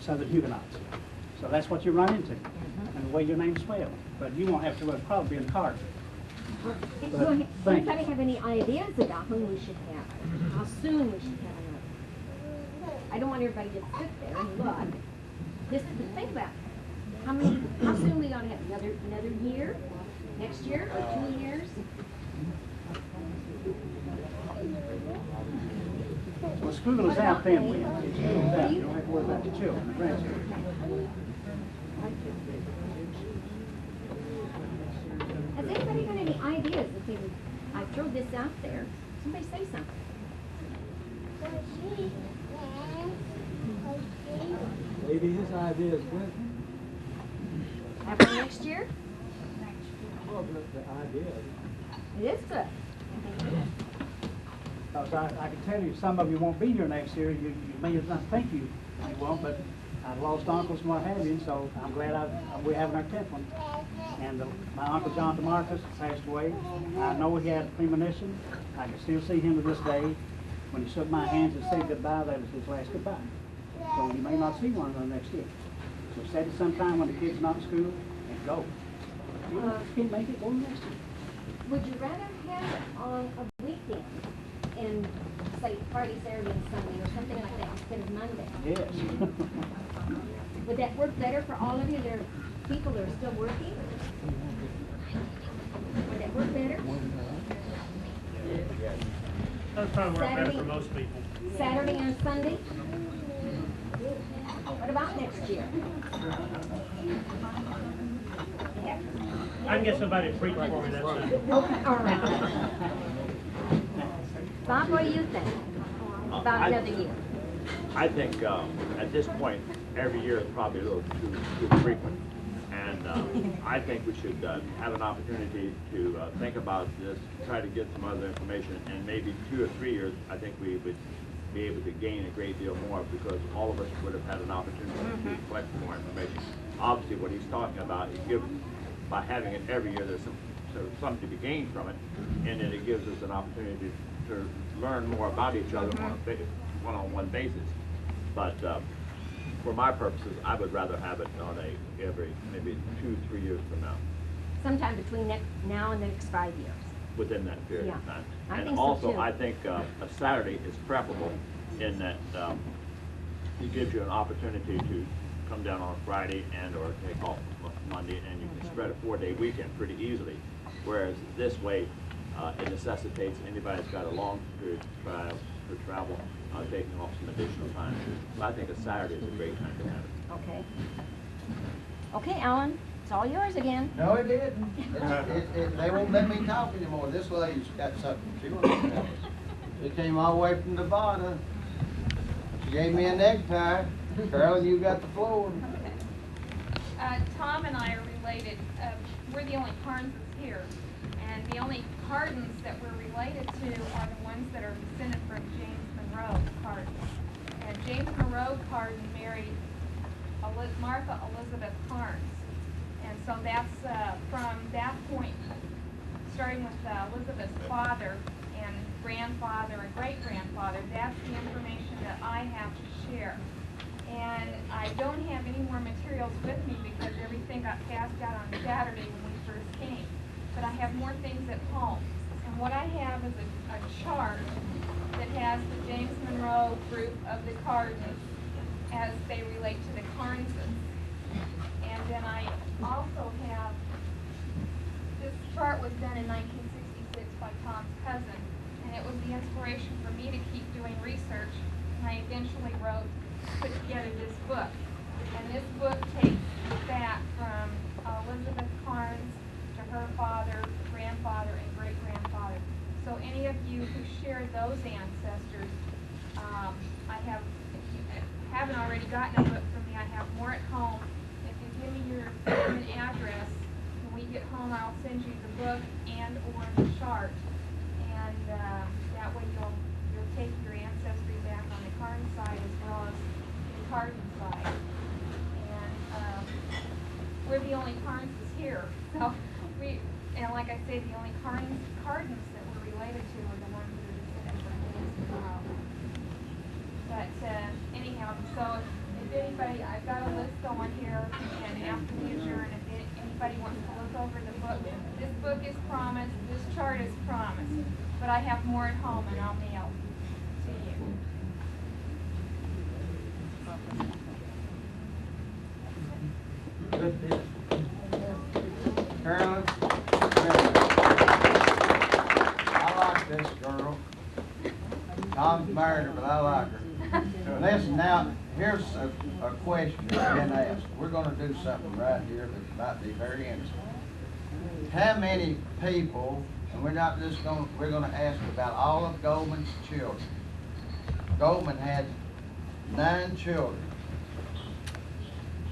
S16: Southern Huguenots. So that's what you run into, and the way your name's spelled. But you won't have to probably be in the card.
S4: Does anybody have any ideas about who we should have? How soon we should have another? I don't want everybody to sit there and look. Just think about how soon we ought to have another year, next year, or 2 years.
S16: Well, school is out then. School is out. You don't have to worry about the children, the grandchildren.
S4: Has anybody got any ideas that they would, I throw this out there, somebody say something.
S17: Maybe his idea is good.
S4: After next year?
S17: Well, the idea.
S4: It is good.
S16: Because I can tell you, some of you won't be here next year. You may not think you won't, but I've lost uncles and what have you, so I'm glad we're having our 10th one. And my uncle John DeMarcus passed away. I know he had a premonition. I can still see him to this day. When he shook my hands and said goodbye, that was his last goodbye. So you may not see one another next year. So set it sometime when the kid's not in school and go. If you can't make it, go next year.
S4: Would you rather have it on a weekend and say Friday, Saturday, and Sunday or something like that instead of Monday?
S16: Yes.
S4: Would that work better for all of you? There are people that are still working. Would that work better?
S6: That's probably work better for most people.
S4: Saturday and Sunday? What about next year?
S6: I can get somebody to preach for me that Sunday.
S4: Okay, all right. Bob, what do you think about another year?
S7: I think at this point, every year is probably a little too frequent. And I think we should have an opportunity to think about this, try to get some other information, and maybe 2 or 3 years, I think we would be able to gain a great deal more because all of us would have had an opportunity to collect more information. Obviously, what he's talking about, by having it every year, there's something to be gained from it, and then it gives us an opportunity to learn more about each other on a one-on-one basis. But for my purposes, I would rather have it on every maybe 2 or 3 years from now.
S4: Sometime between now and the next 5 years.
S7: Within that period of time.
S4: I
S7: And
S4: think so,
S7: also,
S4: too.
S7: I think a Saturday is preferable in that it gives you an opportunity to come down on Friday and or take off Monday, and you can spread a 4-day weekend pretty easily. Whereas this way, it necessitates anybody that's got a long period of travel taking off some additional time. But I think a Saturday is a great time to have it.
S4: Okay. Okay, Alan, it's all yours again.
S5: No, it didn't. They won't let me talk anymore. This lady's got something she wants to tell us. She came all the way from Nevada. She gave me a necktie. Carolyn, you got the floor.
S12: Tom and I are related. We're the only Carnes here. And the only Cardens that we're related to are the ones that are descended from James Monroe Carden. And James Monroe Carden married Martha Elizabeth Carnes. And so that's from that point, starting with Elizabeth's father and grandfather and great-grandfather, that's the information that I have to share. And I don't have any more materials with me because everything got passed out on Saturday when we first came. But I have more things at home. And what I have is a chart that has the James Monroe group of the Cardens as they relate to the Carneses. And then I also have, this chart was done in 1966 by Tom's cousin, and it was the inspiration for me to keep doing research, and I eventually put together this book. And this book takes back from Elizabeth Carnes to her father, grandfather, and great-grandfather. So any of you who share those ancestors, I have, if you haven't already gotten a book from me, I have more at home. If you give me your name and address, when we get home, I'll send you the book and or the chart. And that way you'll take your ancestry back on the Carden side as well as the Carden side. And we're the only Carnes here. So and like I say, the only Cardens that we're related to are the ones that are descended from James Monroe. But anyhow, so if anybody, I've got a list going here, and after we adjourn, if anybody wants to look over the book, this book is promised, this chart is promised, but I have more at home and I'll mail to you.
S5: Good deal. Carolyn, I like this girl. Tom's married her, but I like her. Listen now, here's a question that's been asked. We're going to do something right here that might be very interesting. How many people, and we're going to ask about all of Goldman's children. Goldman had 9 children.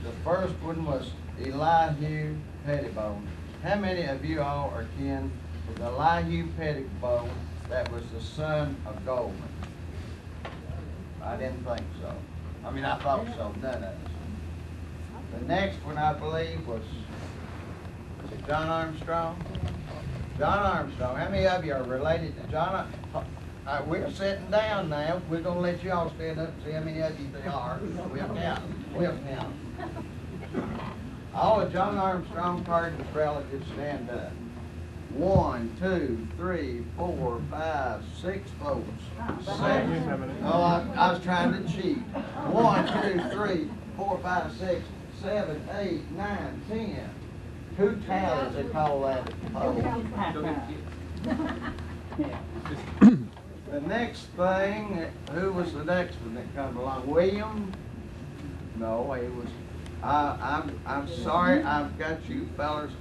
S5: The first one was Elihu Pettibone. How many of you all are kin with Elihu Pettibone that was the son of Goldman? I didn't think so. I mean, I thought so, none of us. The next one, I believe, was it John Armstrong? John Armstrong. How many of you are related to John? We're sitting down now. We're going to let you all stand up and see how many of you they are. We'll count. We'll count. All of John Armstrong Carden's relatives stand up. 1, 2, 3, 4, 5, 6 votes. 7. Oh, I was trying to cheat. 1, 2, 3, 4, 5, 6, 7, 8, 9, 10. Who tallies they call that at the The next thing, who was the next one that come along? William? No, he was. I'm sorry, I've got you fellers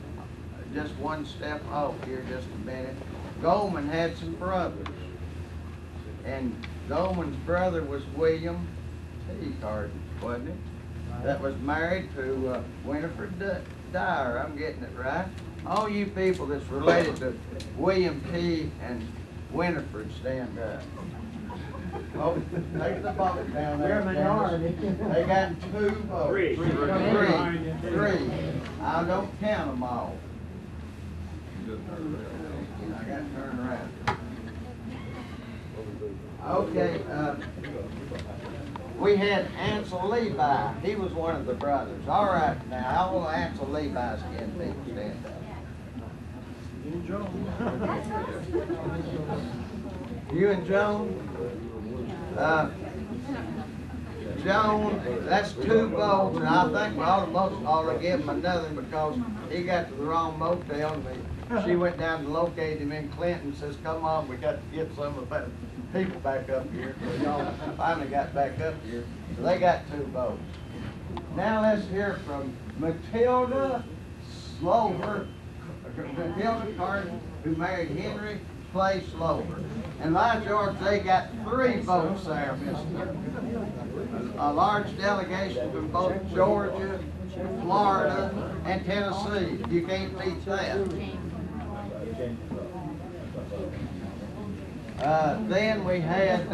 S5: just one step off here just a minute. Goldman had some brothers. And Goldman's brother was William T. Carden, wasn't it? That was married to Winifred Dyer. I'm getting it right. All you people that's related to William T. and Winifred, stand up. Oh, take the vote down there. They got 2 votes. Three. I don't count them all. I got to turn around. Okay, we had Ansel Levi. He was one of the brothers. All right, now, all Ansel Levi's kin people stand up. You and Joan? Joan, that's 2 votes, and I think we ought to give him another because he got to the wrong motel. And she went down to locate him in Clinton and says, come on, we got to get some of the people back up here. So y'all finally got back up here. So they got 2 votes. Now let's hear from Matilda Slover, Matilda Carden, who married Henry Clay Slover. And by George, they got 3 votes there, mister. A large delegation from both Georgia, Florida, and Tennessee. You can't beat that. Then we had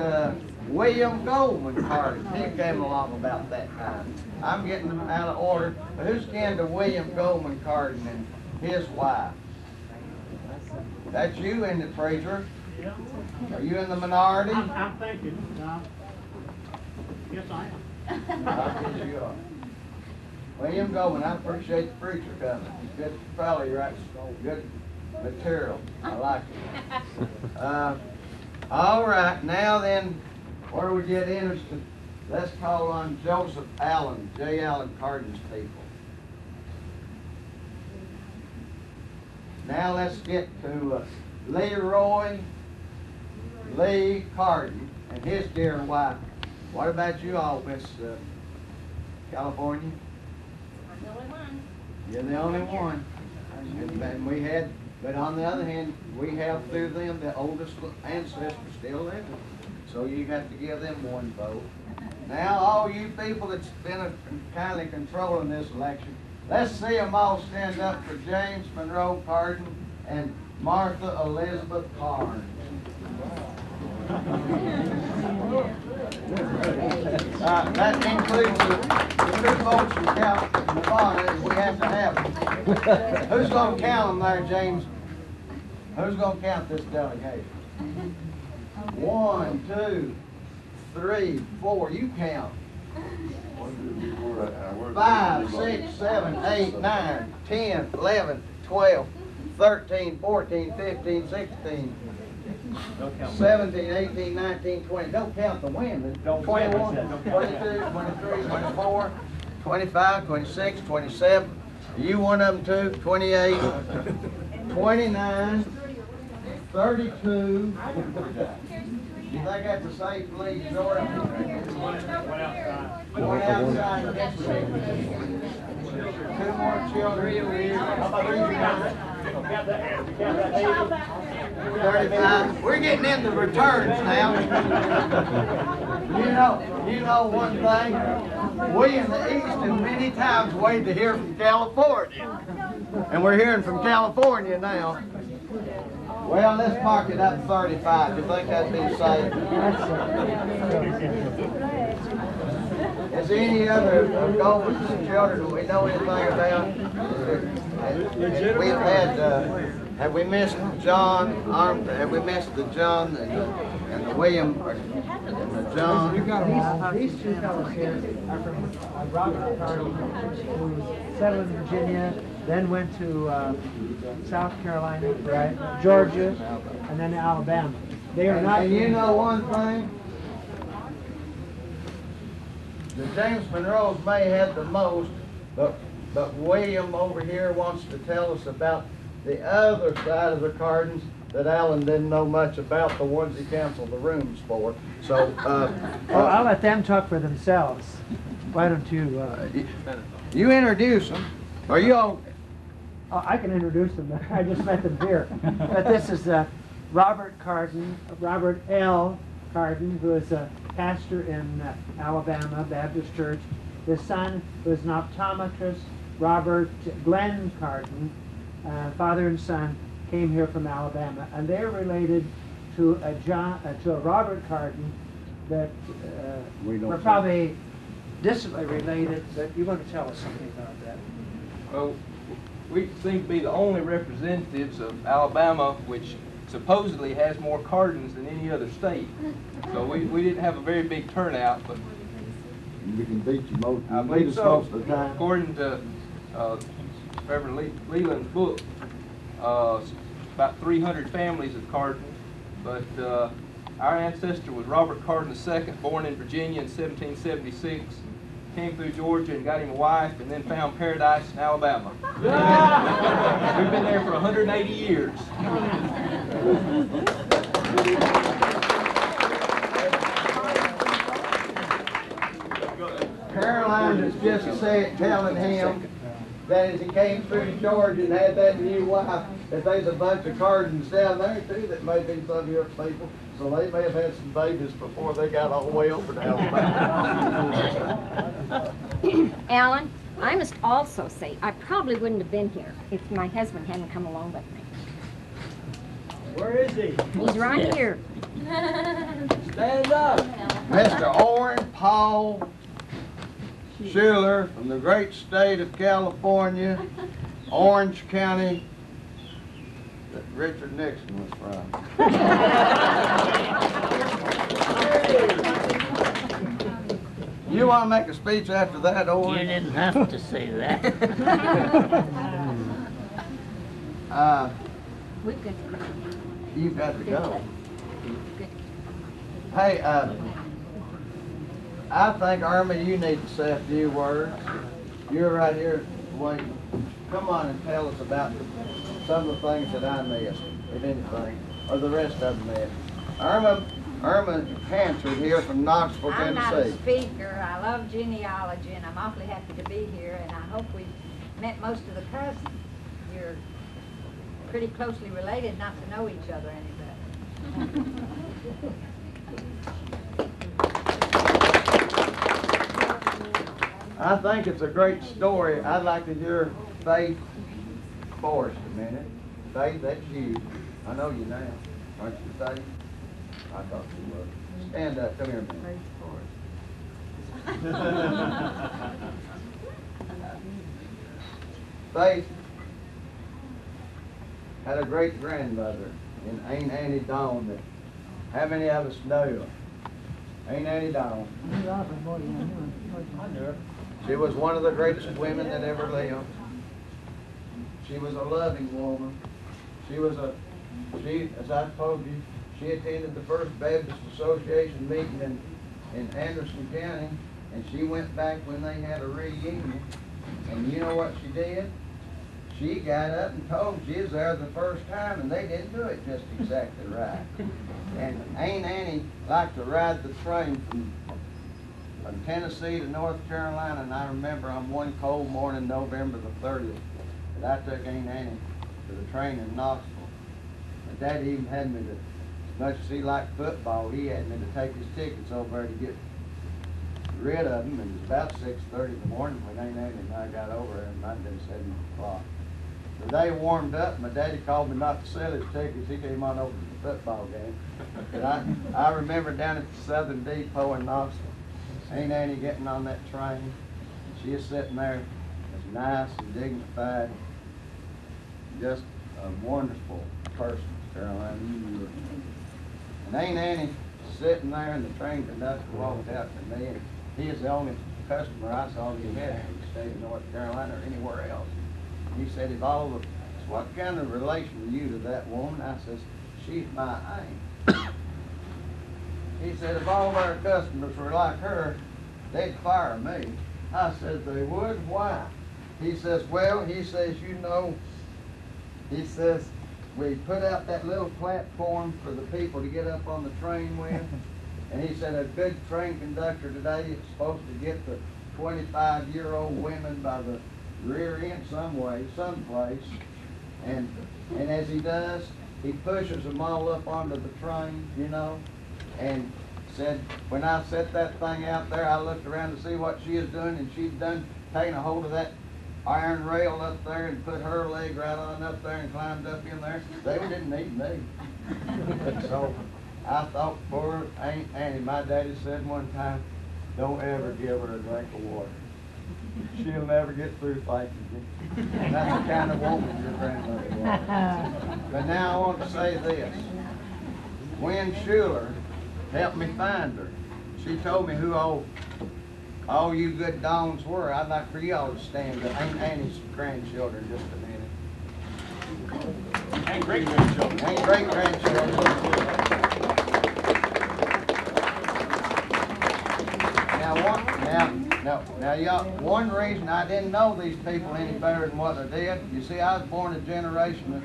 S5: William Goldman Carden. He came along about that time. I'm getting them out of order. But who's kin to William Goldman Carden and his wife? That's you in the preacher. Are you in the minority?
S16: I'm thinking, yes, I am.
S5: Yes, you are. William Goldman, I appreciate the preacher coming. He's a good fellow. He writes good material. I like it. All right, now then, where we get interested, let's call on Joseph Allen, J. Allen Carden's people. Now let's get to Leroy Lee Carden and his dear wife. What about you all, Miss California?
S2: I'm the only one.
S5: You're the only one. And we had, but on the other hand, we have through them the oldest ancestor still living. So you have to give them one vote. Now, all you people that's been kindly controlling this election, let's see them all stand up for James Monroe Carden and Martha Elizabeth Carden. That includes the 2 votes from Nevada. We have to have them. Who's going to count them there, James? Who's going to count this delegation? 1, 2, 3, 4. You count. 5, 6, 7, 8, 9, 10, 11, 12, 13, 14, 15, 16. 17, 18, 19, 20. Don't count the women. 21, 22, 23, 24, 25, 26, 27. You one of them too. 28, 29, 32. You think that's a safe lead, Jordan? One outside. 2 more children. 35. We're getting into returns now. You know one thing. We in the East have many times waited to hear from California. And we're hearing from California now. Well, let's mark it up 35. You think that'd be safe? Is there any other Goldman's children that we know anything about? We've had, have we missed John, have we missed the John and the William, or the John?
S14: These 2 fellows here are from Robert Carden, who settled in Virginia, then went to South Carolina, right, Georgia, and then Alabama. They are not.
S5: And you know one thing? The James Monroes may have the most, but William over here wants to tell us about the other side of the Cardens that Allen didn't know much about, the ones he canceled the rooms for. So,
S14: I'll let them talk for themselves. Why don't you?
S5: You introduce them. Are you all?
S14: Oh, I can introduce them. I just met them here. But this is Robert Carden, Robert L. Carden, who is a pastor in Alabama Baptist Church. His son was an optometrist, Robert Glenn Carden. Father and son came here from Alabama, and they're related to a Robert Carden that were probably distantly related. But you want to tell us something about that?
S18: Well, we seem to be the only representatives of Alabama which supposedly has more Cardens than any other state. So we didn't have a very big turnout, but
S5: we can beat you most.
S18: I believe so. According to Reverend Leland's book, about 300 families of Carden, but our ancestor was Robert Carden II, born in Virginia in 1776. Came through Georgia and got him a wife, and then found paradise in Alabama. We've been there for 180 years.
S5: Caroline is just telling him that as he came through Georgia and had that new wife, that there's a bunch of Cardens down there too that may be some of your people. So they may have had some babies before they got all the way over to Alabama.
S4: Alan, I must also say, I probably wouldn't have been here if my husband hadn't come along with me.
S6: Where is he?
S4: He's right here.
S5: Stand up. Mr. Oren Paul Schuler from the great state of California, Orange County, that Richard Nixon was from. You want to make a speech after that, Owen?
S9: You didn't have to say that.
S4: We've got to go.
S5: You've got to go. Hey, I think, Irma, you need to say a few words. You're right here waiting. Come on and tell us about some of the things that I missed, if anything, or the rest of them missed. Irma Hansard here from Knoxville,
S15: I'm
S5: Tennessee.
S15: not a speaker. I love genealogy, and I'm awfully happy to be here, and I hope we've met most of the cousins. You're pretty closely related not to know each other any better.
S5: I think it's a great story. I'd like to hear Faith Forrest a minute. Faith, that's you. I know you now. Aren't you, Faith? I thought you were. Stand up. Come here a minute. Faith had a great grandmother in Aunt Annie Dawn. That, how many of us know her? Aunt Annie Dawn.
S9: I knew her.
S5: She was one of the greatest women that ever lived. She was a loving woman. She, as I told you, she attended the First Baptist Association meeting in Anderson County, and she went back when they had a reunion. And you know what she did? She got up and told them she was there the first time, and they didn't do it just exactly right. And Aunt Annie liked to ride the train from Tennessee to North Carolina, and I remember on one cold morning, November the 30th, that I took Aunt Annie to the train in Knoxville. And Dad even had me to, as much as he liked football, he had me to take his tickets over there to get rid of them. And it was about 6:30 in the morning when Aunt Annie and I got over there, and it might have been 7 o'clock. The day warmed up, my daddy called me not to sell his tickets. He came on over to the football game. But I remember down at the Southern Depot in Knoxville, Aunt Annie getting on that train. She is sitting there as nice and dignified, just a wonderful person, Caroline. You knew her. And Aunt Annie sitting there, and the train conductor walked out to me, and he is the only customer I saw get hit in the state of North Carolina or anywhere else. He said, what kind of relation are you to that woman? I says, she's my aunt. He said, if all of our customers were like her, they'd fire me. I said, they would? Why? He says, well, he says, you know, he says, we put out that little platform for the people to get up on the train with. And he said, a good train conductor today is supposed to get the 25-year-old women by the rear end someplace. And as he does, he pushes them all up onto the train, you know. And said, when I set that thing out there, I looked around to see what she was doing, and she'd taken a hold of that iron rail up there and put her leg right on up there and climbed up in there. They didn't need me. So I thought, poor Aunt Annie, my daddy said one time, don't ever give her a drink of water. She'll never get through thanking you. That's the kind of woman your grandmother was. But now I want to say this. Gwen Schuler helped me find her. She told me who all you good dons were. I'd like for you all to stand up. Aunt Annie's grandchildren, just a minute.
S7: And great-grandchildren.
S5: And great-grandchildren. Now, y'all, one reason I didn't know these people any better than what I did, you see, I was born a generation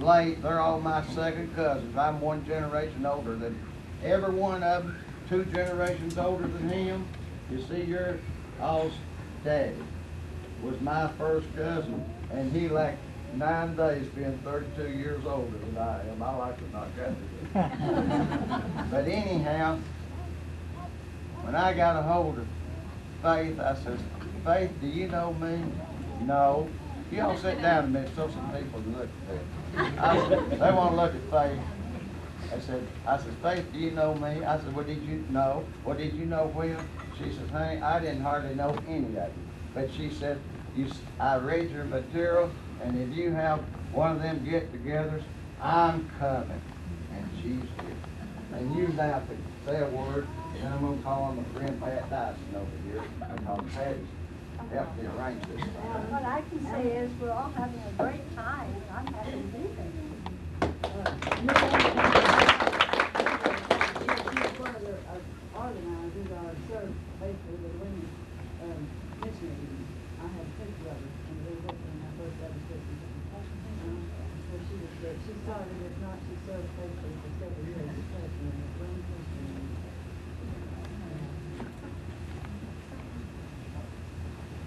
S5: late. They're all my second cousins. I'm one generation older than every one of them, 2 generations older than him. You see, your all's daddy was my first cousin, and he like 9 days being 32 years older than I am. I like to knock that. But anyhow, when I got a hold of Faith, I says, Faith, do you know me? No. You all sit down a minute so some people can look at me. They want to look at Faith. I said, Faith, do you know me? I said, well, did you know? Well, did you know when? She said, honey, I didn't hardly know any of you. But she said, I read your material, and if you have one of them get-togethers, I'm coming. And she's here. And you now can say a word, and I'm going to call on my friend Pat Dyson over here, because Pat's helped me arrange this thing.
S2: What I can say is we're all having a great time, and I'm happy to be there.
S13: She's one of the organizers, or served basically with women missionary meetings. I had a picture of her, and they were when I first ever said so she started, if not, she served faithfully for several years, especially in the women's missionary meetings.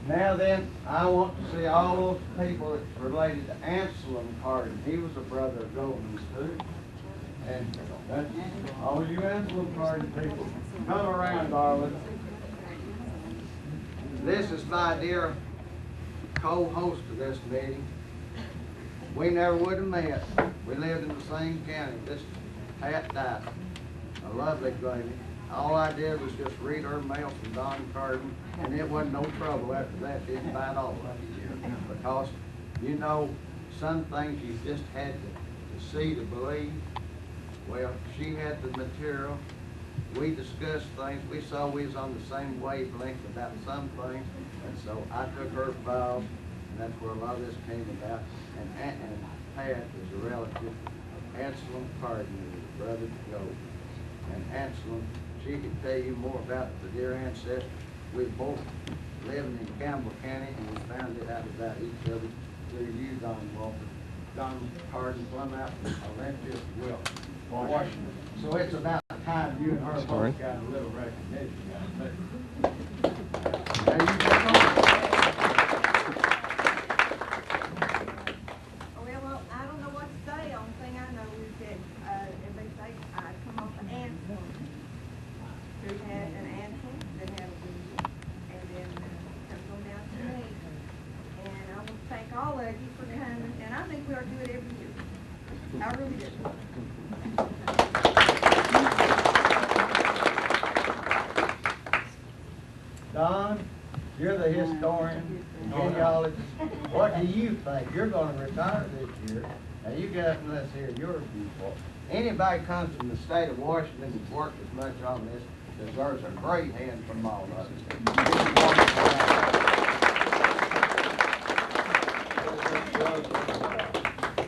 S5: Now then, I want to see all those people that's related to Anselm Carden. He was a brother of Golden's too. And that's all you Anselm Carden people. Come around, darling. This is my dear co-host of this meeting. We never would have met. We lived in the same county. This is Pat Dyson, a lovely lady. All I did was just read her mail from Don Carden, and it wasn't no trouble after that to invite all of you. Because, you know, some things you just had to see to believe. Well, she had the material. We discussed things. We saw we was on the same wavelength about some things. And so I took her files, and that's where a lot of this came about. And Pat is a relative of Anselm Carden, his brother to go. And Anselm, she could tell you more about the dear ancestor. We both living in Campbell County, and we found it out about each other through you, Don Walker. Don Carden, plumb out from Olympia, Washington. So it's about time you and her both got a little recognition. Now you take on.
S19: Well, I don't know what to say. Only thing I know is that everybody say I come off an Anselm, who had an Anselm that had a vision, and then comes on down to me. And I want to thank all of you for coming, and I think we ought to do it every year. I really do.
S5: Don, you're the historian, genealogist. What do you think? You're going to retire this year, and you got us here your viewpoint. Anybody comes from the state of Washington and worked as much on this deserves a great hand from all of us.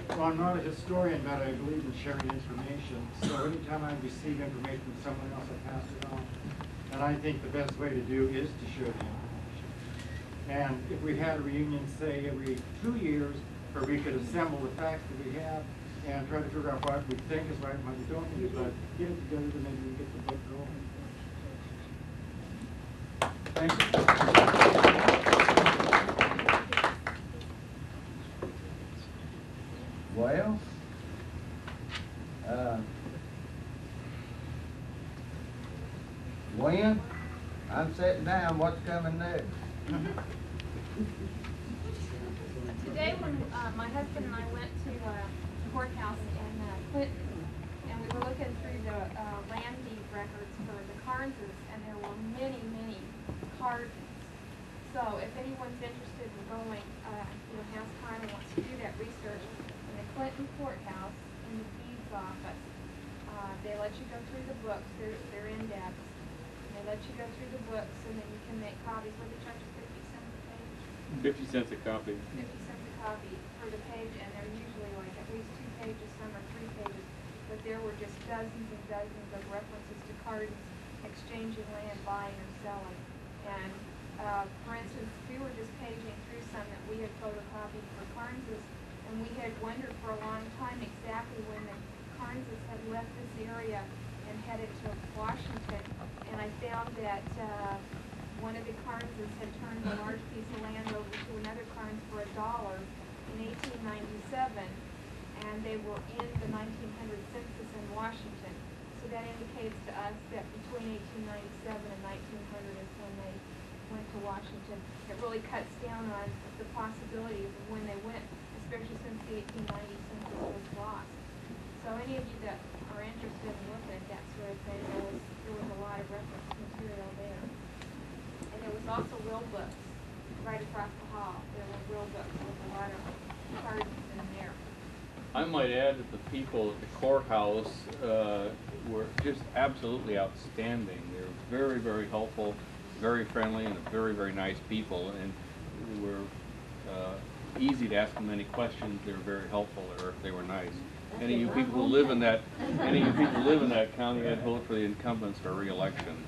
S20: Well, I'm not a historian, but I believe in sharing information. So anytime I receive information from someone else, I pass it on. And I think the best way to do is to share the information. And if we had a reunion, say, every 2 years, where we could assemble the facts that we have and try to figure out what we think is right and what we don't think is right, get it together, then maybe we get the book going.
S5: Thank you. Well, when I'm sitting down, what's coming next?
S12: Today, when my husband and I went to the courthouse in Clinton, and we were looking through the land deed records for the Carneses, and there were many, many Cardens. So if anyone's interested in going, has time and wants to do that research, in the Clinton courthouse, in the deeds office, they let you go through the books. They're in depth. They let you go through the books, and then you can make copies. What they charge you, 50 cents a page?
S21: 50 cents a copy.
S12: 50 cents a copy for the page, and they're usually like at least 2 pages, some are 3 pages. But there were just dozens and dozens of references to Cardens exchanging land, buying or selling. And for instance, we were just paging through some that we had photocopied for Carneses, and we had wondered for a long time exactly when the Carneses had left this area and headed to Washington. And I found that one of the Carneses had turned a large piece of land over to another Carnes for $1 in 1897, and they were in the 1900 census in Washington. So that indicates to us that between 1897 and 1900 is when they went to Washington. It really cuts down on the possibilities of when they went, especially since the 1890 census was lost. So any of you that are interested in looking at that sort of thing, there was a lot of reference material there. And there was also will books right across the hall. There were will books with a lot of cards in there.
S21: I might add that the people at the courthouse were just absolutely outstanding. They were very, very helpful, very friendly, and very, very nice people. And were easy to ask them any questions. They were very helpful, or they were nice. Any of you people who live in that, county, I'd vote for the incumbents for re-election.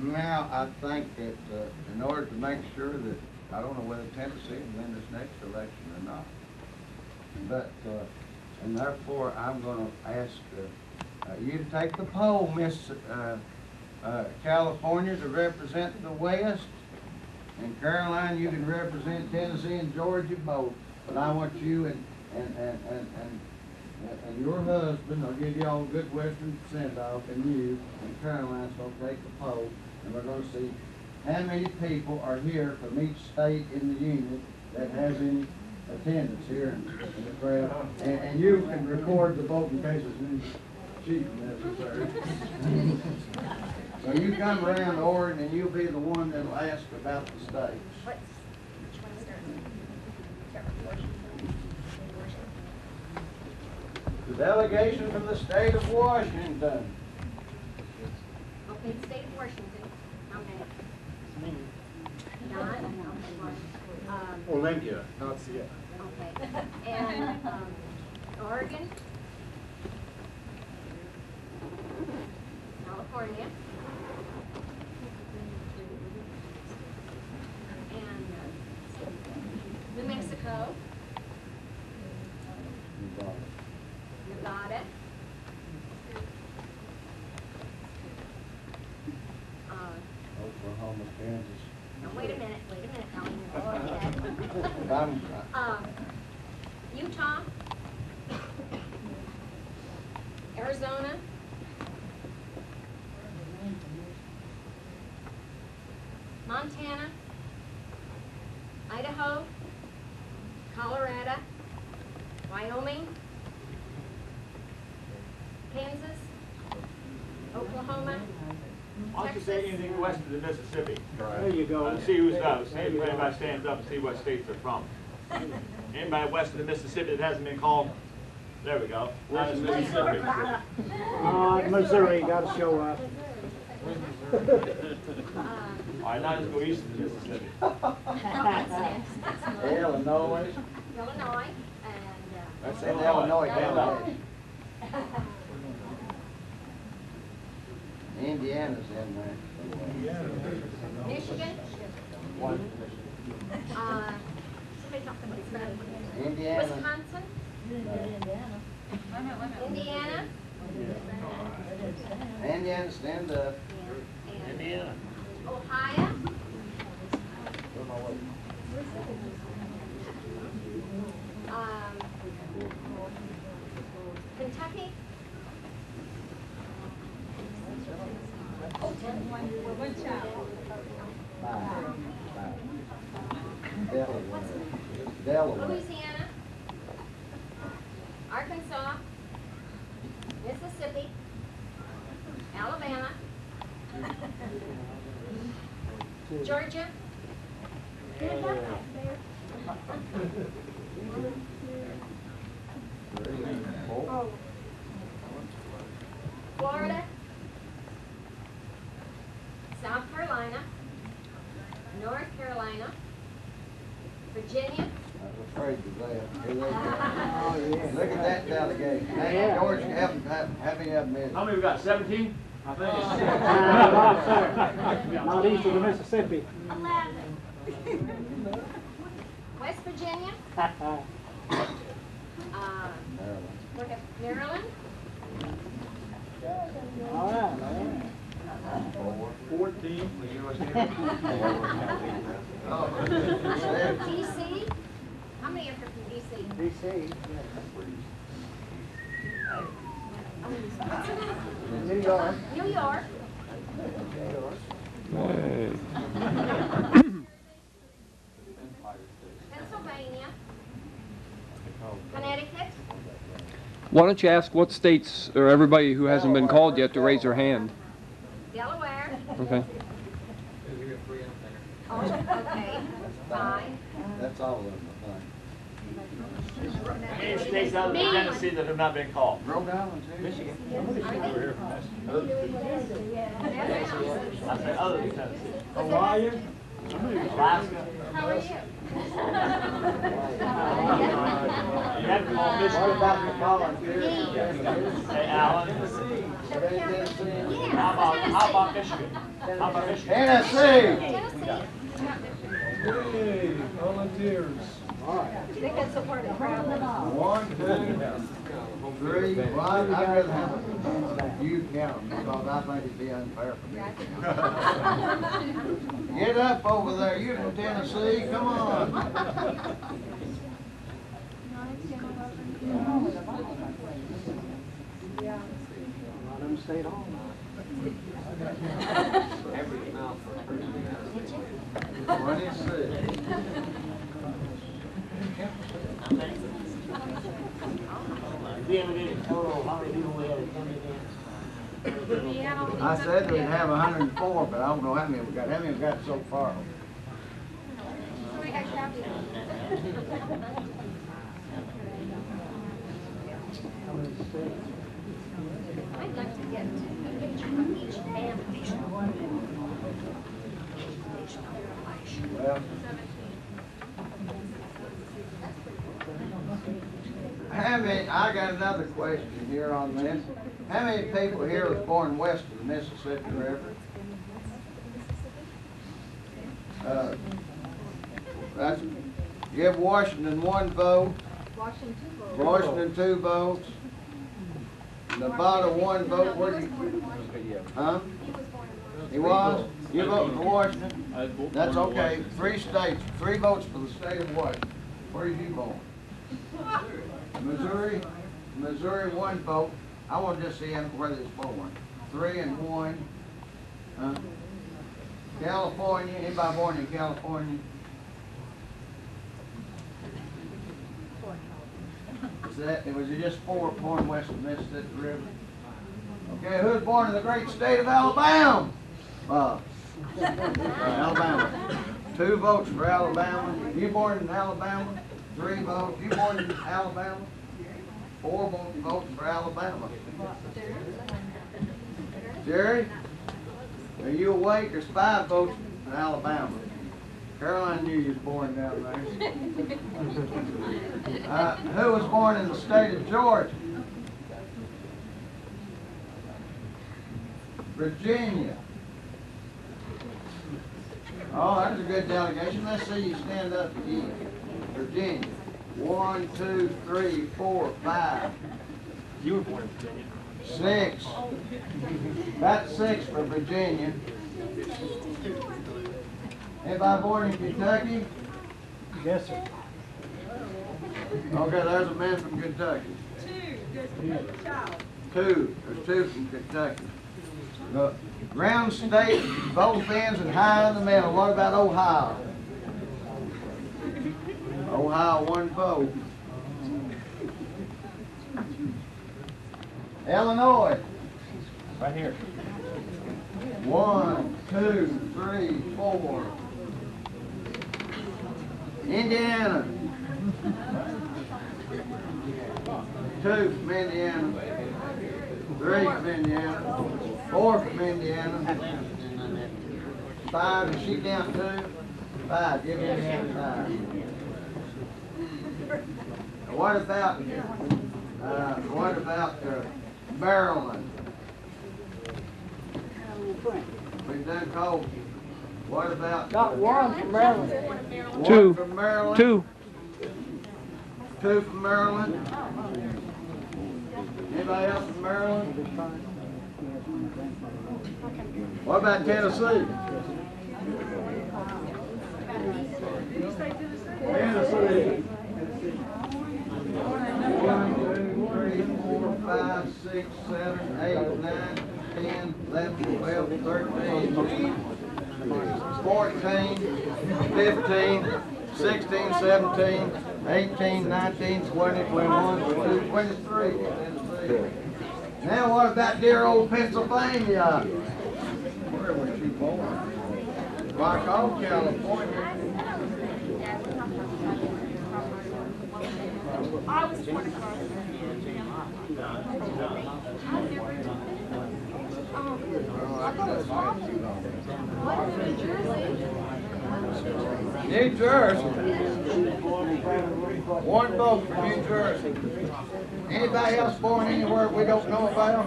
S5: Now, I think that in order to make sure that, I don't know whether Tennessee will win this next election or not, but, and therefore I'm going to ask you to take the poll, Miss California, to represent the West, and Caroline, you can represent Tennessee and Georgia both, but I want you and your husband, I'll give you all a good Western send-off, and you and Caroline's going to take the poll, and we're going to see how many people are here from each state in the union that has any attendance here in the crowd. And you can record the vote in case it's any cheap necessary. So you come around Oregon and you'll be the one that'll ask about the states. The delegation from the state of Washington.
S4: Okay, the state of Washington. How many? Don?
S20: Olympia, not Seattle.
S4: Okay. And Oregon? California? And New Mexico? Nevada?
S5: Oklahoma, Kansas.
S4: Now, wait a minute, go ahead. Utah? Arizona? Montana? Idaho? Colorado? Wyoming? Kansas? Oklahoma?
S7: Why don't you say anything west of the Mississippi?
S16: There you go.
S7: See who's up. See if anybody stands up and see what states they're from. Anybody west of the Mississippi that hasn't been called? There we go. West of Mississippi.
S16: Missouri, got to show up.
S7: All right, now let's go east of the Mississippi.
S5: Illinois.
S4: Illinois,
S5: That's in Illinois delegation. Indiana's in there.
S4: Michigan?
S5: Indiana.
S4: Wisconsin? Indiana?
S5: Indiana, stand up.
S4: Indiana. Ohio? Kentucky?
S19: One child.
S5: Delaware.
S4: Louisiana? Arkansas? Mississippi? Alabama? Georgia? Florida? South Carolina? North Carolina? Virginia?
S5: I was afraid of that. Here they go. Look at that delegation. Hey, George, how many of them in?
S7: How many we got? 17? I think it's
S16: Not east of the Mississippi.
S4: 11. West Virginia? Maryland?
S16: All right.
S7: 14.
S4: DC? How many are from DC?
S16: DC.
S5: New York.
S4: New York.
S1: Hey.
S4: Pennsylvania. Connecticut.
S1: Why don't you ask what states, or everybody who hasn't been called yet, to raise their hand?
S4: Delaware.
S1: Okay.
S4: Oh, okay. Fine.
S5: That's all of them,
S10: How many states other than Tennessee that have not been called?
S5: Rhode Island, too.
S10: Michigan. I said other than Tennessee.
S17: Hawaii?
S10: Alaska.
S4: How are you?
S10: You have to call Michigan.
S5: What about the volunteers?
S10: Hey, Alan. How about Michigan? How about Michigan?
S5: Tennessee.
S17: Hey, volunteers.
S15: They can support the crowd.
S5: 1, 2, 3. Well, I'd rather have you count them because I think it'd be unfair for me to count. Get up over there. You're from Tennessee. Come on.
S12: 9, 10, 11, 12.
S17: Stayed on.
S8: Average mouth for a person.
S5: 26.
S10: We haven't any total, how many people we had coming in?
S5: I said we'd have 104, but I don't know how many we got. How many we got so far?
S4: I'd like to get a picture of each family.
S5: Well, how many, I got another question here on this. How many people here was born west of the Mississippi River? That's, give Washington 1 vote. Washington 2 votes. Nevada 1 vote. Where do you? Huh? He was? You voted for Washington? That's okay. 3 states. 3 votes for the state of Washington. Where are you born? Missouri? Missouri 1 vote. I want to just see him where they was born. 3 and 1. California. Anybody born in California? Was it just 4 born west of the Mississippi River? Okay, who was born in the great state of Alabama? Alabama. 2 votes for Alabama. You born in Alabama? 3 votes. You born in Alabama? 4 votes for Alabama. Jerry, are you awake? There's 5 votes for Alabama. Caroline knew you was born down there. Who was born in the state of Georgia? Virginia. Oh, that's a good delegation. Let's see you stand up again. Virginia. 1, 2, 3, 4, 5.
S10: You were born in Virginia.
S5: 6. That's 6 for Virginia. Anybody born in Kentucky?
S16: Yes, sir.
S5: Okay, there's a man from Kentucky. 2. There's 2 from Kentucky. Look, round state, both ends and high in the middle. What about Ohio? Ohio 1 vote. Illinois.
S10: Right here.
S5: 1, 2, 3, 4. Indiana. 2 from Indiana. 3 from Indiana. 4 from Indiana. 5, is she down 2? 5, give Indiana 5. What about Maryland? We've done cold. What about?
S13: Got 1 from Maryland.
S5: 1 from Maryland.
S1: 2.
S5: 2 from Maryland. Anybody else from Maryland? What about Tennessee? Tennessee. 1, 2, 3, 4, 5, 6. 6, 7, 8, 9, 10, 11, 12, 13, 14, 15, 16, 17, 18, 19, 20, 21, 22, 23. Now what about dear old Pennsylvania? Where was she born? Like old California.
S2: I was born in Carden. I thought it was
S5: New Jersey. One vote for New Jersey. Anybody else born anywhere we don't know about?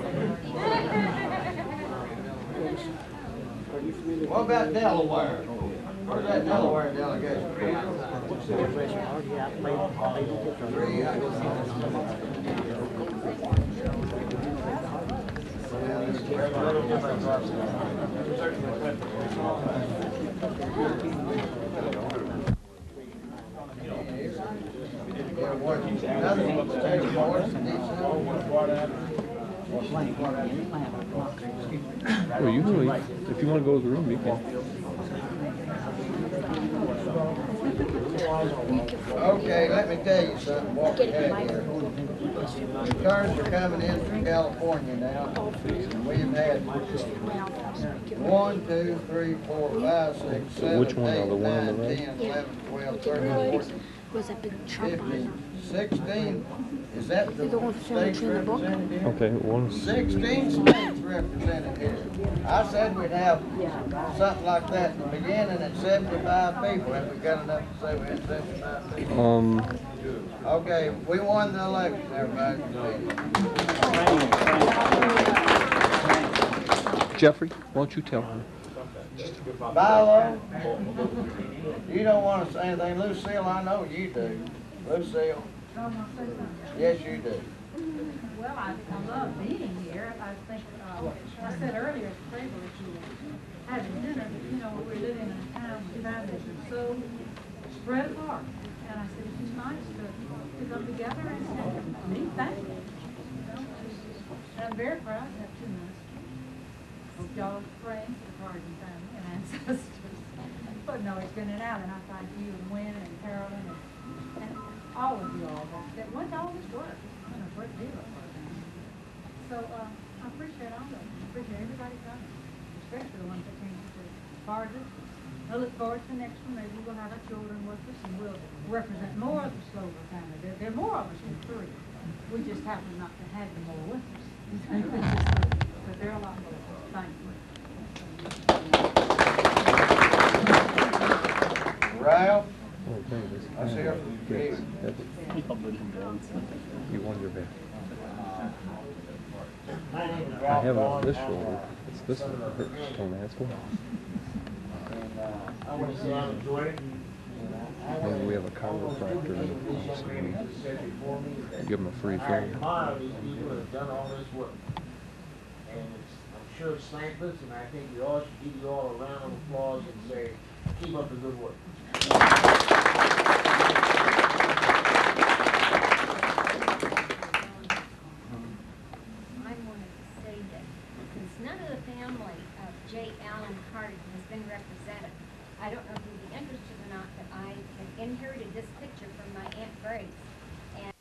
S5: What about Delaware? Where's that Delaware delegation?
S1: Well, you can leave. If you want to go to the room, you can.
S5: Okay, let me tell you something, what we have here. The cars are coming in from California now. We've had 1, 2, 3, 4, 5, 6, 7,
S1: Which one?
S5: 8,
S1: The one on the
S5: 9,
S1: right?
S5: 10, 11, 12, 13, 14,
S4: Was a big Trump
S5: 15, 16. Is that the states represented here?
S1: Okay, one.
S5: 16 states represented here. I said we'd have something like that in the beginning at 75 people. Have we got enough to say we had 75 people? Okay, we won the election, everybody.
S1: Jeffrey, why don't you tell him?
S5: Milo, you don't want to say anything. Lucille, I know you do. Lucille. Yes, you do.
S13: Well, I love being here. I think, I said earlier at the table that you were having dinner, but you know, we're living in a town where families are so spread apart. And I said, it's nice to come together and meet family. And I'm very proud to have 2 ministers. Hope y'all are praying for the Carden family and ancestors. But no, it's been an out, and I thank you and Wynn and Carolyn and all of you all that went to all this work. It's been a great deal of work. So I appreciate all of them. I appreciate everybody coming, especially the ones that came to Carden. I look forward to the next one. Maybe we'll have our children with us and we'll represent more of the Slover family. There are more of us than 3. We just happen not to have them all with us. But there are a lot more. Thank you.
S5: Ralph? I see her from here.
S1: You won your bet.
S5: My name is
S1: I
S5: Ralph
S1: have it on
S5: Vaughn.
S1: this shoulder. It's this one that hurts. Don't ask why.
S5: I want to say I enjoyed it.
S1: Maybe we have a chiropractor in the house. Give him a free
S10: I
S1: thing.
S10: admire these people that have done all this work. And I'm sure it's thankless, and I think we all should give you all a round of applause and say, keep up the good work.
S4: I wanted to say that since none of the family of J. Allen Carden has been represented, I don't know if you'd be interested or not, but I have inherited this picture from my Aunt Grace.